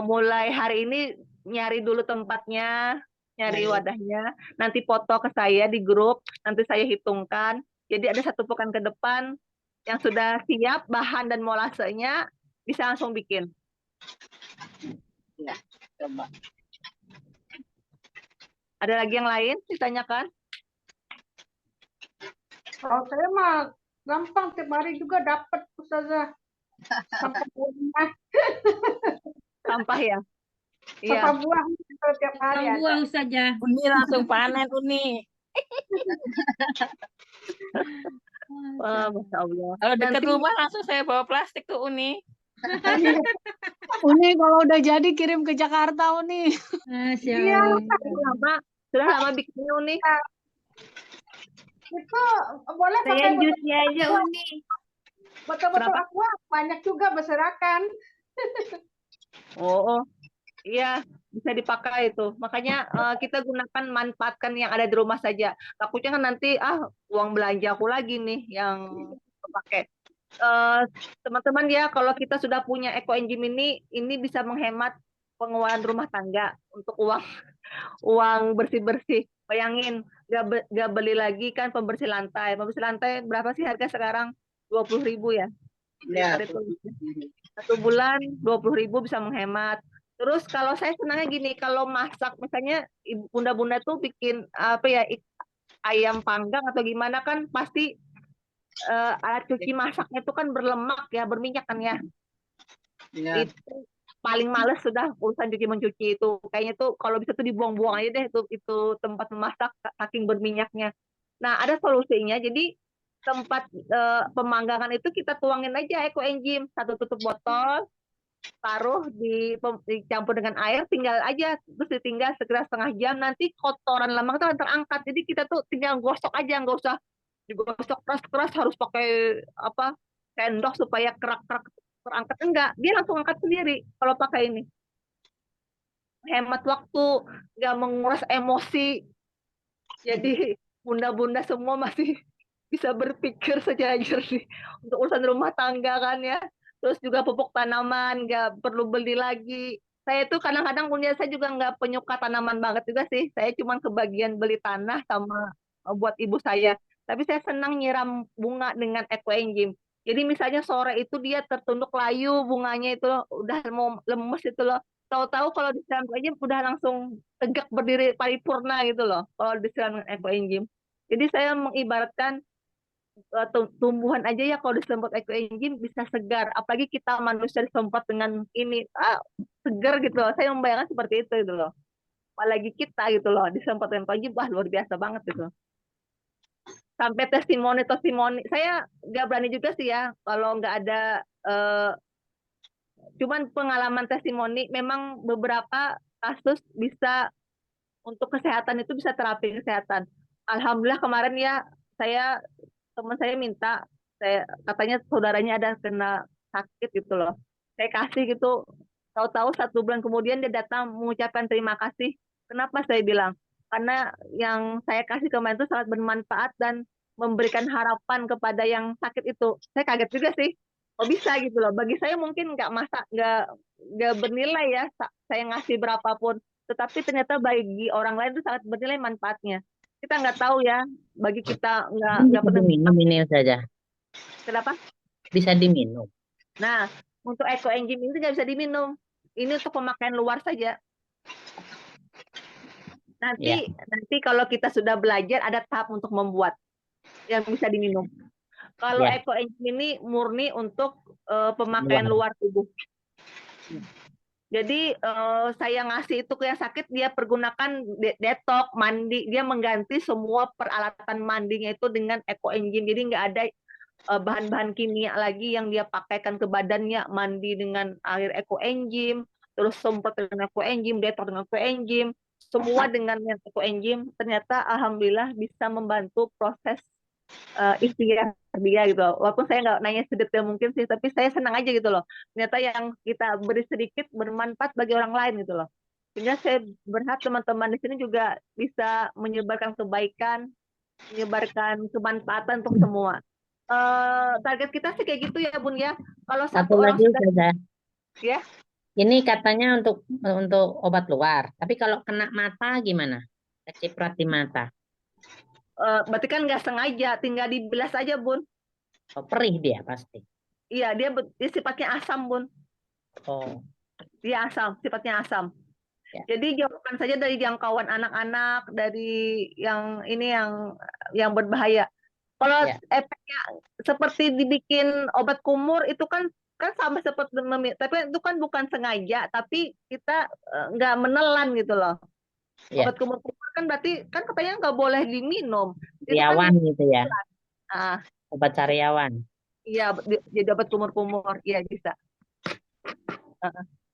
mulai hari ini nyari dulu tempatnya, nyari wadahnya, nanti foto ke saya di grup, nanti saya hitungkan. Jadi ada 1 pekan ke depan yang sudah siap bahan dan molasenya bisa langsung bikin. Ya, coba. Ada lagi yang lain ditanyakan? Kalau saya mah gampang, tiap hari juga dapat Ustazah. Sampah buah, Sampah ya? Iya. sampah buah kalau tiap hari ada. Buah saja. Uni langsung panen Uni. Wah, Masya Allah. Kalau dekat Nanti rumah langsung saya bawa plastik tuh Uni. Uni kalau udah jadi kirim ke Jakarta Uni. Masya Iya, Allah. sudah lama bikinnya Uni. itu boleh Saya pakai jusnya aja Uni. botol-botol Kenapa? aqua, banyak juga berserakan. Oh, iya, bisa dipakai itu. Makanya kita gunakan, manfaatkan yang ada di rumah saja. Takutnya kan nanti uang belanja aku lagi nih yang pakai. Teman-teman ya, kalau kita sudah punya Eco Engine ini bisa menghemat pengeluaran rumah tangga untuk uang bersih-bersih. Bayangin, gak beli lagi kan pembersih lantai. Pembersih lantai berapa sih harga sekarang? 20.000 ya. Ya, Itu 1 bulan 20.000 bisa menghemat. Terus kalau saya senangnya gini, kalau masak misalnya bunda-bunda tuh bikin apa ya, ayam panggang atau gimana kan pasti alat cuci masaknya itu kan berlemak ya, berminyak kan ya. ya. Itu paling males sudah urusan cuci mencuci itu. Kayaknya tuh kalau bisa tuh dibuang-buang aja deh itu tempat memasak saking berminyaknya. Nah, ada solusinya. Jadi tempat pemanggangan itu kita tuangin aja Eco Engine, 1 tutup botol, taruh dicampur dengan air, tinggal aja, terus ditinggal sekitar setengah jam, nanti kotoran lemak itu akan terangkat. Jadi kita tuh tinggal gosok aja, nggak usah digosok keras-keras harus pakai apa sendok supaya kerak-kerak terangkat, enggak, dia langsung angkat sendiri kalau pakai ini. Hemat waktu, nggak menguras emosi. Jadi bunda-bunda semua masih bisa berpikir secara jernih untuk urusan rumah tangga kan ya. Terus juga pupuk tanaman nggak perlu beli lagi. Saya tuh kadang-kadang punya, saya juga nggak penyuka tanaman banget juga sih. Saya cuma kebagian beli tanah sama buat ibu saya. Tapi saya senang nyiram bunga dengan Eco Engine. Jadi misalnya sore itu dia tertunduk layu bunganya itu udah mau lemes itu loh. Tahu-tahu kalau disiram aja udah langsung tegak berdiri paripurna gitu loh. Kalau disiram dengan Eco Engine. Jadi saya mengibaratkan tumbuhan aja ya kalau disemprot Eco Engine bisa segar, apalagi kita manusia disemprot dengan ini segar gitu loh. Saya membayangkan seperti itu gitu loh, apalagi kita gitu loh disemprot dengan Eco Engine, wah luar biasa banget gitu. Sampai testimoni saya nggak berani juga sih ya kalau nggak ada cuman pengalaman testimoni, memang beberapa kasus bisa untuk kesehatan itu bisa terapi kesehatan. Alhamdulillah kemarin ya, teman saya minta, katanya saudaranya ada kena sakit gitu loh. Saya kasih gitu, tahu-tahu 1 bulan kemudian dia datang mengucapkan terima kasih. Kenapa saya bilang? Karena yang saya kasih kemarin itu sangat bermanfaat dan memberikan harapan kepada yang sakit itu. Saya kaget juga sih, kok bisa gitu loh. Bagi saya mungkin nggak bernilai ya, saya ngasih berapapun. Tetapi ternyata bagi orang lain itu sangat bernilai manfaatnya. Kita nggak tahu ya, bagi kita nggak pernah diminum ini saja. Kenapa? Bisa diminum. Nah, untuk Eco Engine itu nggak bisa diminum. Ini untuk pemakaian luar saja. Nanti kalau kita sudah belajar ada tahap untuk membuat yang bisa diminum. Kalau Ya. Eco Engine ini murni untuk pemakaian luar tubuh. Jadi saya ngasih itu ke yang sakit, dia pergunakan detok, mandi, dia mengganti semua peralatan mandinya itu dengan eco engine. Jadi nggak ada bahan-bahan kimia lagi yang dia pakaikan ke badannya, mandi dengan air eco engine, terus semprot dengan eco engine, detok dengan eco engine, semua dengan yang eco engine. Ternyata alhamdulillah bisa membantu proses ikhtiar dia gitu. Walaupun saya nggak nanya sedetail mungkin sih, tapi saya senang aja gitu loh. Ternyata yang kita beri sedikit bermanfaat bagi orang lain gitu loh. Sehingga saya berharap teman-teman di sini juga bisa menyebarkan kebaikan, menyebarkan kemanfaatan untuk semua. Target kita sih kayak gitu ya Bun ya. Kalau Satu satu orang lagi sudah Ustazah. ya, Ini katanya untuk obat luar. Tapi kalau kena mata gimana? Keciprat di mata. berarti kan nggak sengaja, tinggal dibilas aja Bun. Oh, perih dia pasti. Iya, dia sifatnya asam Bun. Oh, Dia asam, sifatnya asam. ya. Jadi jauhkan saja dari jangkauan anak-anak, dari yang ini yang berbahaya. Kalau Ya. efeknya seperti dibikin obat kumur itu kan sama seperti tapi itu kan bukan sengaja, tapi kita nggak menelan gitu loh. Ya. Obat kumur kan berarti kan katanya nggak boleh diminum. Itu kan Sariawan gitu ya. Obat sariawan. iya, jadi obat kumur-kumur, iya bisa.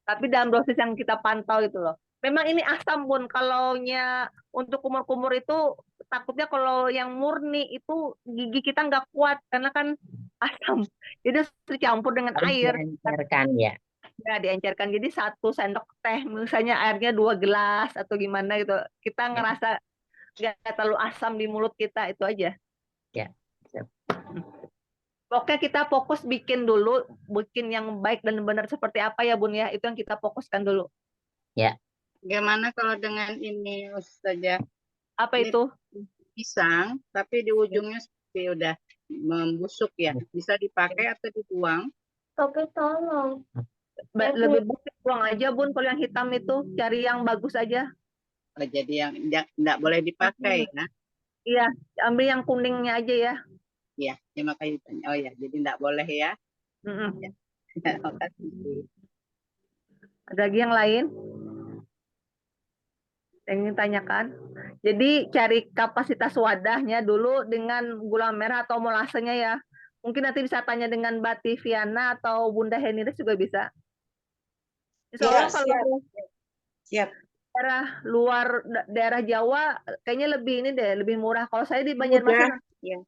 Tapi dalam dosis yang kita pantau itu loh. Memang ini asam Bun, kalaunya untuk kumur-kumur itu takutnya kalau yang murni itu gigi kita nggak kuat karena kan asam. Jadi harus dicampur dengan Harus air. diencerkan ya. Ya, diencerkan. Jadi 1 sendok teh, misalnya airnya 2 gelas atau gimana gitu. Kita ngerasa nggak terlalu asam di mulut kita, itu aja. Ya. Siap. Oke, kita fokus bikin dulu, bikin yang baik dan benar seperti apa ya Bun ya. Itu yang kita fokuskan dulu. Ya. Bagaimana kalau dengan ini Ustazah? Apa Ini itu? pisang, tapi di ujungnya seperti udah membusuk ya. Bisa dipakai atau dibuang? Oke, tolong. Lebih baik buang aja Bun, kalau yang hitam itu cari yang bagus aja. Oh, jadi yang enggak boleh dipakai ya? Iya, ambil yang kuningnya aja ya. Iya, ya makanya ditanya. Oh ya, jadi enggak boleh ya. Mm-mm. Makasih. Ada lagi yang lain yang ingin tanyakan? Jadi cari kapasitas wadahnya dulu dengan gula merah atau molasenya ya. Mungkin nanti bisa tanya dengan Mbak Tiviana atau Bunda Heniris juga bisa. Insya Allah kalau Siap. daerah Jawa kayaknya lebih ini deh, lebih murah. Kalau saya di Banjarmasin, Ya.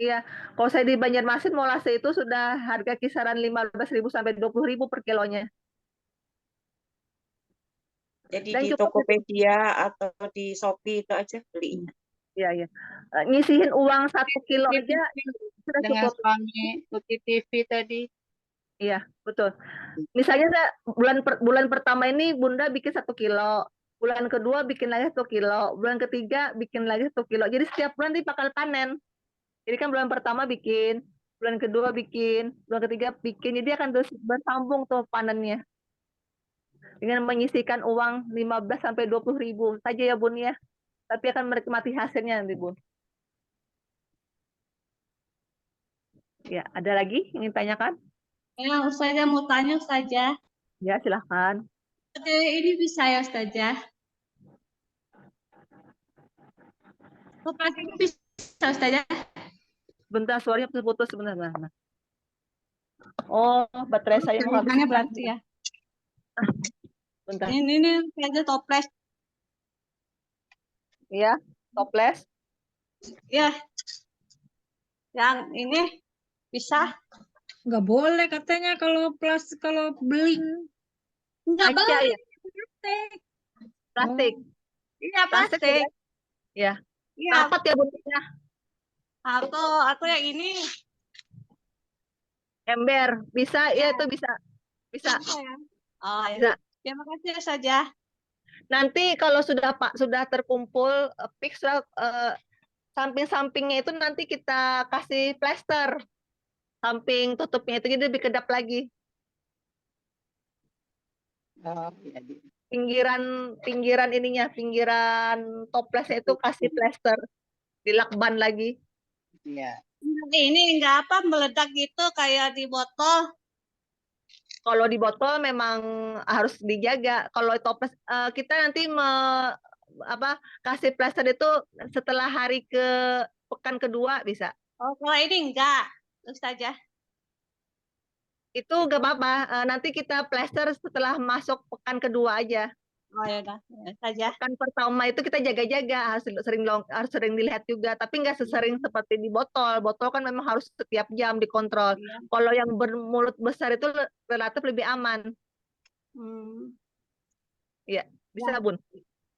iya, kalau saya di Banjarmasin molase itu sudah harga kisaran 15.000 sampai 20.000 per kilonya. Jadi Dan di cukup Tokopedia atau di Shopee itu aja belinya. Iya, iya. Nyisihin uang 1 kilo aja sudah Dengan cukup. suami Uti TV tadi. Iya, betul. Misalnya bulan pertama ini Bunda bikin 1 kilo, bulan kedua bikin lagi 1 kilo, bulan ketiga bikin lagi 1 kilo. Jadi setiap bulan nanti bakal panen. Jadi kan bulan pertama bikin, bulan kedua bikin, bulan ketiga bikin. Jadi akan terus bersambung tuh panennya. Dengan menyisihkan uang 15 sampai 20.000 saja ya Bun ya. Tapi akan menikmati hasilnya nanti Bun. Ya, ada lagi yang ingin tanyakan? Ya, Ustazah mau tanya Ustazah. Ya, silahkan. Oke, ini bisa ya Ustazah? Toples ini bisa Ustazah? Bentar, suaranya putus sebentar. Oh, baterai saya mau habis. Tangannya berarti ya. Bentar. Ini Ustazah toples. Iya, toples. Ya. Yang ini bisa? Nggak boleh katanya kalau beling. Enggak Kaca boleh. ya? Plastik. Iya, Plastik. plastik. Ya. Iya. Rapat ya Bun. Atau yang ini. Ember. Bisa, ya itu bisa. Bisa. Oh, ya. Bisa. Terima kasih Ustazah. Nanti kalau sudah terkumpul fix samping-sampingnya itu nanti kita kasih plester. Samping tutupnya itu jadi lebih kedap lagi. Oh, ya. Pinggiran ininya, pinggiran toplesnya itu kasih plester, dilakban lagi. Iya. Ini enggak apa meledak gitu kayak di botol. Kalau di botol memang harus dijaga. Kalau toples kita nanti kasih plester itu setelah hari pekan kedua bisa. Oh, kalau ini enggak, Ustazah. Itu gak apa-apa. Nanti kita plester setelah masuk pekan kedua aja. Oh ya udah, ya, Ustazah. Pekan pertama itu kita jaga-jaga, harus sering dilihat juga, tapi nggak sesering seperti di botol. Botol kan memang harus setiap jam dikontrol. Iya. Kalau yang bermulut besar itu relatif lebih aman. Iya, bisa Bun.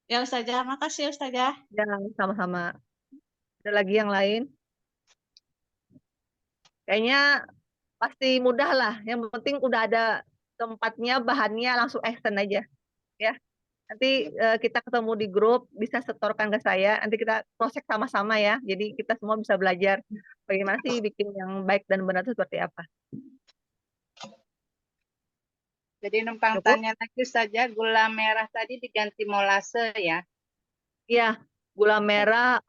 Ya Ustazah, makasih Ustazah. Ya, sama-sama. Ada lagi yang lain? Kayaknya pasti mudah lah. Yang penting udah ada tempatnya, bahannya, langsung action aja. Ya. Nanti kita ketemu di grup, bisa setorkan ke saya. Nanti kita proses sama-sama ya. Jadi kita semua bisa belajar bagaimana sih bikin yang baik dan benar itu seperti apa. Jadi numpang tanya lagi saja, gula merah tadi diganti molase ya? Iya, gula merah,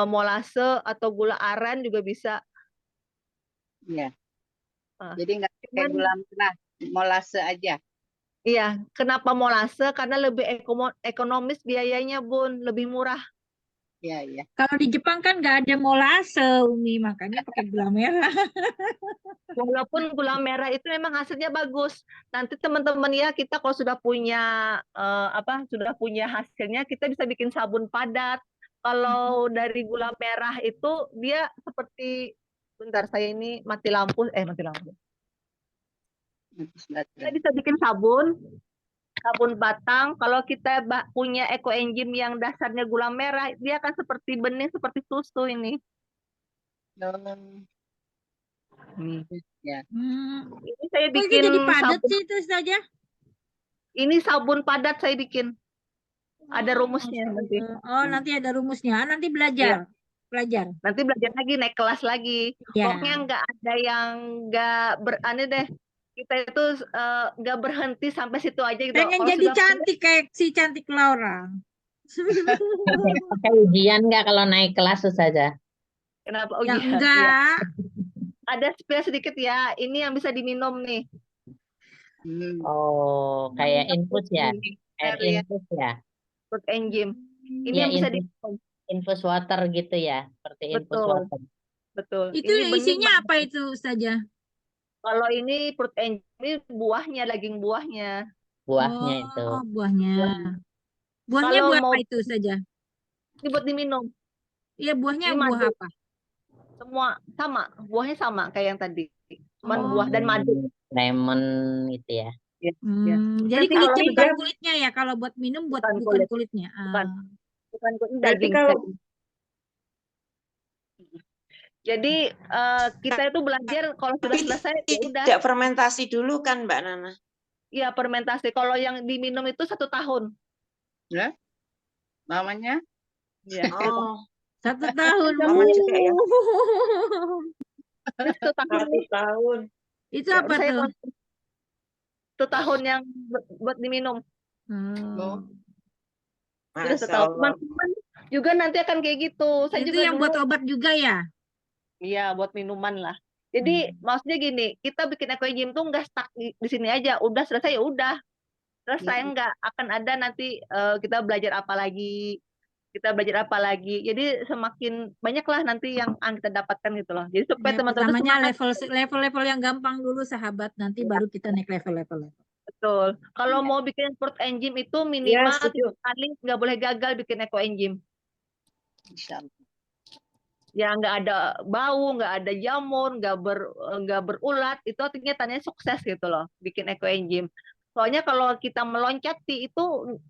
molase atau gula aren juga bisa. Iya. Jadi nggak pakai gula merah, molase aja. Iya, kenapa molase? Karena lebih ekonomis biayanya, Bun, lebih murah. Iya, iya. Kalau di Jepang kan nggak ada molase, Umi, makanya pakai gula merah. Walaupun gula merah itu memang hasilnya bagus. Nanti teman-teman ya, kita kalau sudah punya sudah punya hasilnya, kita bisa bikin sabun padat. Kalau dari gula merah itu dia seperti, bentar saya ini mati lampu. Kita bisa bikin sabun batang. Kalau kita punya ekoenzim yang dasarnya gula merah, dia akan seperti bening, seperti susu ini. Ya. Ini saya Kok itu bikin jadi padat sabun. sih itu saja? Ini sabun padat saya bikin. Ada rumusnya nanti. Oh, nanti ada rumusnya. Nanti belajar. Belajar. Nanti belajar lagi, naik kelas lagi. Ya. Pokoknya nggak ada yang nggak aneh deh. Kita itu nggak berhenti sampai situ aja gitu. Pengen Kalau jadi sudah cantik kayak si cantik Laura. Pakai ujian nggak kalau naik kelas saja? Kenapa Ya ujian? enggak. Ada spill sedikit ya. Ini yang bisa diminum nih. Oh, kayak infus ya? Air infus ya? Fruit enzim. Ini Ya, yang bisa infus, infus water gitu ya? Seperti infus Betul. water. Betul. Itu Ini bening isinya banget. apa itu saja? Kalau ini fruit enzim, ini buahnya, daging buahnya. Buahnya itu. Oh, buahnya. Buahnya Kalau buah mau apa itu saja? ini buat diminum. Iya, buahnya Ini buah madu. apa? Semua sama, buahnya sama kayak yang tadi. Cuman Oh. buah dan madu. Lemon gitu ya. Ya. Jadi Nanti kalau kulitnya bukan sudah- kulitnya ya, kalau buat minum bukan kulit. kulitnya. Bukan. Bukan kulit, Berarti daging. kalau Jadi kita itu belajar kalau sudah selesai ya udah. tidak fermentasi dulu kan Mbak Nana? Iya, fermentasi. Kalau yang diminum itu 1 tahun. Ya? Namanya? Iya. Oh, 1 tahun. lama juga ya. Ini 1 tahun. 1 tahun. Itu Ya, apa udah saya tuh? 1 tahun yang buat diminum. Sudah 1 Masya tahun. Allah. Teman-teman juga nanti akan kayak gitu. Saya Itu juga yang dulu. buat obat juga ya? Iya, buat minuman lah. Jadi maksudnya gini, kita bikin ekoenzim tuh nggak stuck di sini aja. Udah selesai ya udah. Selesai nggak akan ada nanti kita belajar apa lagi. Jadi semakin banyak lah nanti yang kita dapatkan gitu loh. Jadi supaya Ya, teman-teman tuh pertamanya semangat. level yang gampang dulu sahabat, nanti baru kita naik level. Betul. Kalau mau bikin fruit enzim itu minimal Ya, setuju. 3 kali nggak boleh gagal bikin ekoenzim. Insyaallah. Ya nggak ada bau, nggak ada jamur, nggak berulat, itu artinya tandanya sukses gitu loh, bikin ekoenzim. Soalnya kalau kita meloncati itu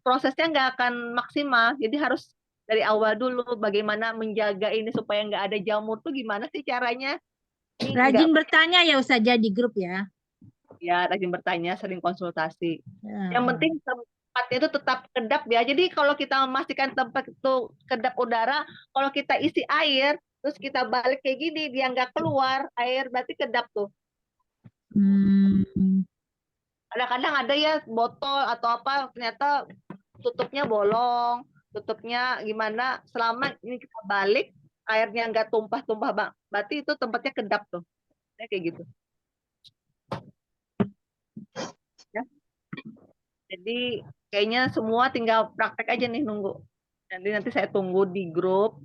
prosesnya nggak akan maksimal, jadi harus dari awal dulu bagaimana menjaga ini supaya nggak ada jamur tuh gimana sih caranya? Ini Rajin nggak- bertanya ya Ustazah di grup ya. Ya rajin bertanya, sering konsultasi. Ya. Yang penting tempatnya itu tetap kedap ya. Jadi kalau kita memastikan tempat itu kedap udara, kalau kita isi air, terus kita balik kayak gini, dia nggak keluar air, berarti kedap tuh. Kadang-kadang ada ya botol atau apa, ternyata tutupnya bolong, tutupnya gimana, selama ini kita balik, airnya nggak tumpah-tumpah, berarti itu tempatnya kedap tuh. Kayak gitu. Jadi kayaknya semua tinggal praktek aja nih nunggu. Nanti saya tunggu di grup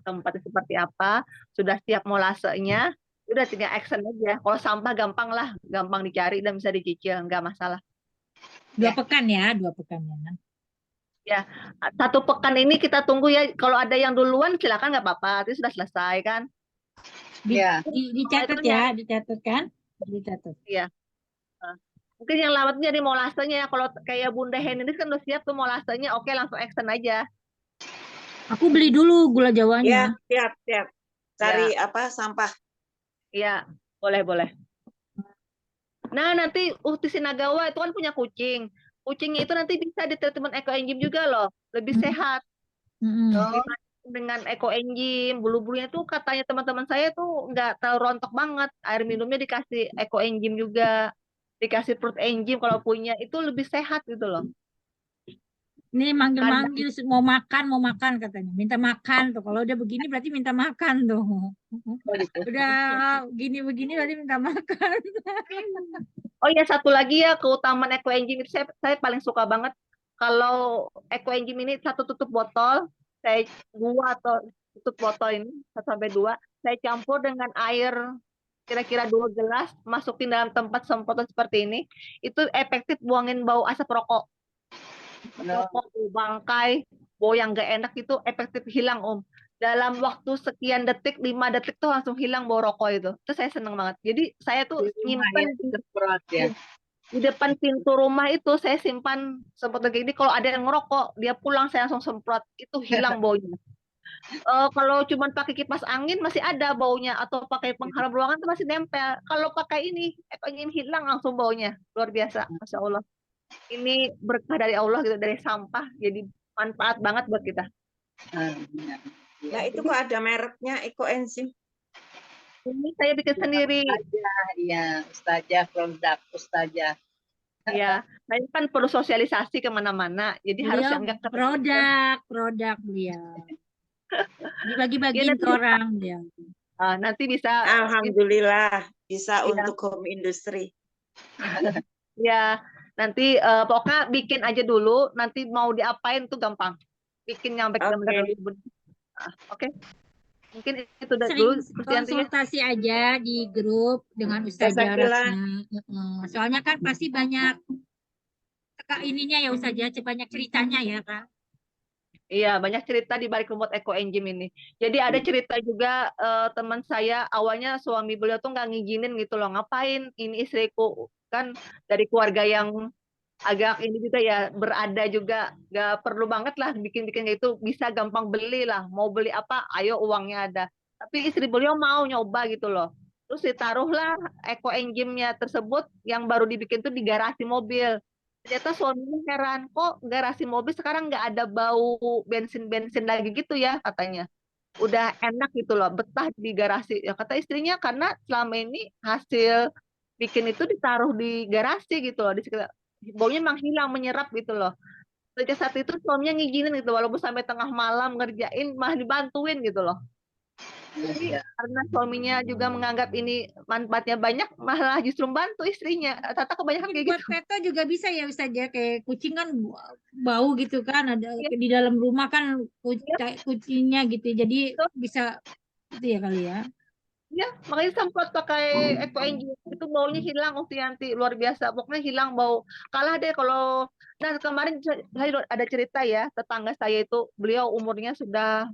tempatnya seperti apa, sudah siap molasenya, udah tinggal action aja. Kalau sampah gampang lah, gampang dicari dan bisa dicicil, nggak masalah. 2 pekan ya, 2 pekan ya. Ya, 1 pekan ini kita tunggu ya. Kalau ada yang duluan silakan nggak apa-apa, itu sudah selesai kan? Ya. Dicatat ya, dicatat kan? Dicatat. Iya. Mungkin yang lambatnya jadi molasenya ya. Kalau kayak Bunda Hen ini kan udah siap tuh molasenya, oke langsung action aja. Aku beli dulu gula Ya, Jawanya. siap. Cari apa sampah. Iya, boleh. Nah, nanti Ukti Sinagawa itu kan punya kucing. Kucingnya itu nanti bisa di treatment ekoenzim juga loh, lebih sehat. Dengan ekoenzim, bulu-bulunya tuh katanya teman-teman saya tuh nggak terlalu rontok banget. Air minumnya dikasih ekoenzim juga, dikasih fruit enzim kalau punya, itu lebih sehat gitu loh. Ini manggil-manggil mau makan katanya. Minta makan tuh. Kalau udah begini berarti minta makan tuh. Udah gini-begini berarti minta makan. Oh ya, satu lagi ya, keutamaan ekoenzim itu saya paling suka banget. Kalau ekoenzim ini 1 tutup botol, saya 2 atau tutup botol ini 1 sampai 2, saya campur dengan air kira-kira 2 gelas, masukin dalam tempat semprotan seperti ini, itu efektif buangin bau asap rokok. Rokok, bau bangkai, bau yang gak enak itu efektif hilang Om. Dalam waktu sekian detik, 5 detik tuh langsung hilang bau rokok itu. Itu saya seneng banget. Jadi saya tuh nyimpen di depan pintu rumah itu, saya simpan semprot kayak gini. Kalau ada yang ngerokok, dia pulang saya langsung semprot, itu hilang baunya. Kalau cuma pakai kipas angin masih ada baunya, atau pakai pengharum ruangan itu masih nempel. Kalau pakai ini hilang langsung baunya, luar biasa, masya Allah. Ini berkah dari Allah gitu, dari sampah, jadi manfaat banget buat kita. Nah, itu kok ada mereknya ekoenzim. Ini saya bikin sendiri. Iya, Ustazah produk Ustazah. Ya, saya kan perlu sosialisasi kemana-mana, jadi harus Beliau yang nggak produk beliau. Dibagi-bagiin ke orang dia. Nanti bisa. Alhamdulillah bisa untuk home industry. Ya, nanti pokoknya bikin aja dulu, nanti mau diapain tuh gampang. Bikin nyampe ke Oke. Mungkin itu dulu. Konsultasi aja di grup dengan Ustazah Ratna. Soalnya kan pasti banyak ininya ya Ustazah, banyak ceritanya ya Kak. Iya, banyak cerita di balik rumput ekoenzim ini. Jadi ada cerita juga teman saya, awalnya suami beliau tuh nggak ngizinin gitu loh, ngapain ini istriku, kan dari keluarga yang agak ini juga ya, berada juga, nggak perlu banget lah bikin-bikin kayak itu, bisa gampang beli lah, mau beli apa, ayo uangnya ada. Tapi istri beliau mau nyoba gitu loh. Terus ditaruhlah ekoenzimnya tersebut yang baru dibikin tuh di garasi mobil. Ternyata suaminya heran, kok garasi mobil sekarang nggak ada bau bensin-bensin lagi gitu ya katanya. Udah enak gitu loh, betah di garasi. Ya kata istrinya karena selama ini hasil bikin itu ditaruh di garasi gitu loh, di sekitar, baunya memang hilang, menyerap gitu loh. Sejak saat itu suaminya ngizinin gitu, walaupun sampai tengah malam ngerjain malah dibantuin gitu loh. Jadi karena suaminya juga menganggap ini manfaatnya banyak, malah justru bantu istrinya. Tata kebanyakan kayak buat gitu. peto juga bisa ya Ustaz ya, kayak kucing kan bau gitu kan, ada di dalam rumah kan kucingnya gitu, jadi bisa itu ya kali ya. Ya, makanya semprot pakai ekoenzim itu baunya hilang Uktianti, luar biasa. Pokoknya hilang bau. Kalah deh kalau. Nah, kemarin saya ada cerita ya, tetangga saya itu beliau umurnya sudah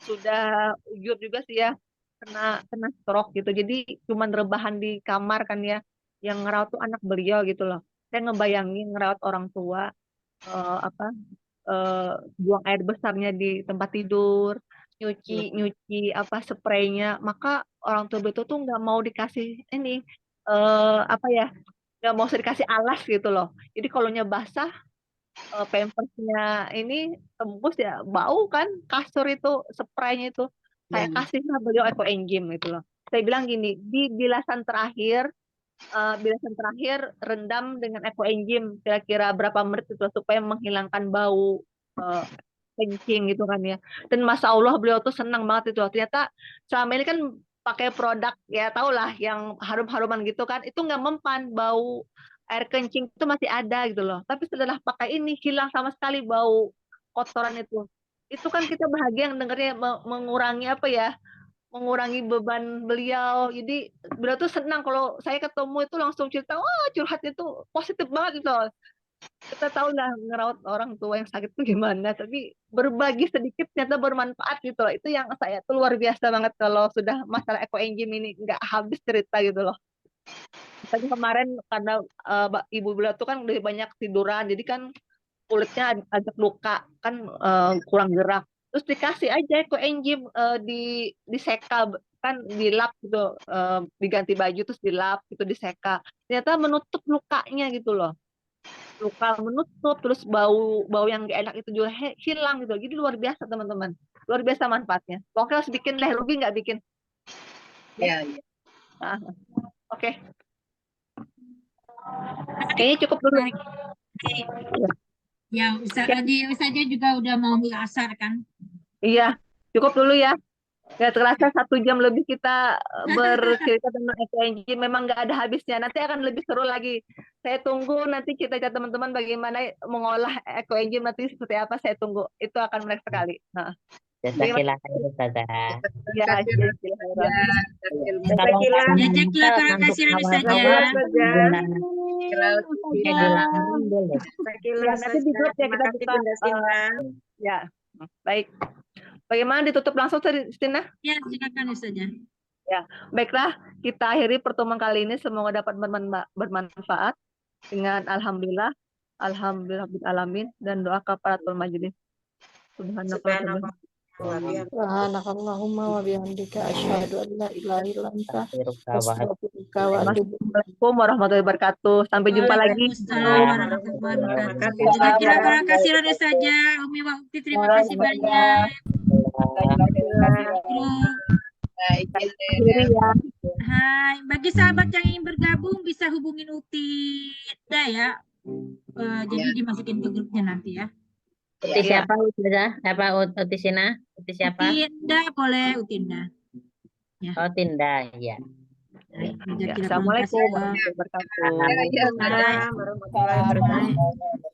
ujur juga sih ya, kena stroke gitu. Jadi cuman rebahan di kamar kan ya, yang ngerawat tuh anak beliau gitu loh. Saya ngebayangin ngerawat orang tua, buang air besarnya di tempat tidur, nyuci apa spraynya, maka orang tua betul tuh nggak mau dikasih ini nggak mau dikasih alas gitu loh. Jadi kalau basah, pampersnya ini tembus ya bau kan, kasur itu spraynya itu saya kasihlah beliau ekoenzim gitu loh. Saya bilang gini, di bilasan terakhir rendam dengan ekoenzim kira-kira berapa menit itu supaya menghilangkan bau kencing gitu kan ya. Dan Masya Allah beliau tuh senang banget itu. Ternyata selama ini kan pakai produk ya tau lah yang harum-haruman gitu kan, itu nggak mempan bau air kencing itu masih ada gitu loh. Tapi setelah pakai ini hilang sama sekali bau kotoran itu. Itu kan kita bahagia yang dengarnya mengurangi apa ya? Mengurangi beban beliau. Jadi beliau tuh senang kalau saya ketemu itu langsung cerita, wah curhatnya tuh positif banget gitu loh. Kita tahu lah ngerawat orang tua yang sakit itu gimana, tapi berbagi sedikit ternyata bermanfaat gitu loh. Itu yang saya tuh luar biasa banget kalau sudah masalah ekoenzim ini nggak habis cerita gitu loh. Tadi kemarin karena ibu beliau tuh kan lebih banyak tiduran, jadi kan kulitnya agak luka, kan kurang gerak. Terus dikasih aja ekoenzim diseka kan dilap gitu, diganti baju terus dilap gitu diseka. Ternyata menutup lukanya gitu loh. Luka menutup, terus bau yang gak enak itu juga hilang gitu. Jadi luar biasa teman-teman, luar biasa manfaatnya. Pokoknya harus bikin deh, Ruby nggak bikin. Ya, ya. Nah, oke. Kayaknya cukup dulu. Ya, Ustazah juga udah mau asar kan? Iya, cukup dulu ya. Gak terasa 1 jam lebih kita bercerita tentang ekoenzim. Memang nggak ada habisnya. Nanti akan lebih seru lagi. Saya tunggu nanti cerita teman-teman bagaimana mengolah ekoenzim nanti seperti apa. Saya tunggu. Itu akan menarik sekali. Nah, Jazakillah khair Ustazah. ya, Jazakillah khairan kasiran Ustazah. Nanti di grup ya kita buka. Ya, baik. Bagaimana ditutup langsung, Stina? Ya, silakan Ustazah. Ya, baiklah. Kita akhiri pertemuan kali ini. Semoga dapat bermanfaat dengan alhamdulillah, alamin dan doa kafaratul majelis. Subhanallah. Subhanakallahumma wa bihamdika asyhadu an la ilaha illa anta Astaghfiruka wa Assalamualaikum warahmatullahi wabarakatuh. Sampai jumpa lagi. Waalaikumsalam warahmatullahi wabarakatuh. Jazakillah khairan kasiran Ustazah. Umi Wakti terima kasih banyak. Hai, bagi sahabat yang ingin bergabung bisa hubungin Uti ya. Jadi dimasukin ke grupnya nanti ya. Uti siapa Ustazah? Apa Uti Sina? Uti siapa? Utinda boleh Utinda. Ya. Oh, Tinda, ya. Assalamualaikum warahmatullahi wabarakatuh. Waalaikumsalam warahmatullahi wabarakatuh.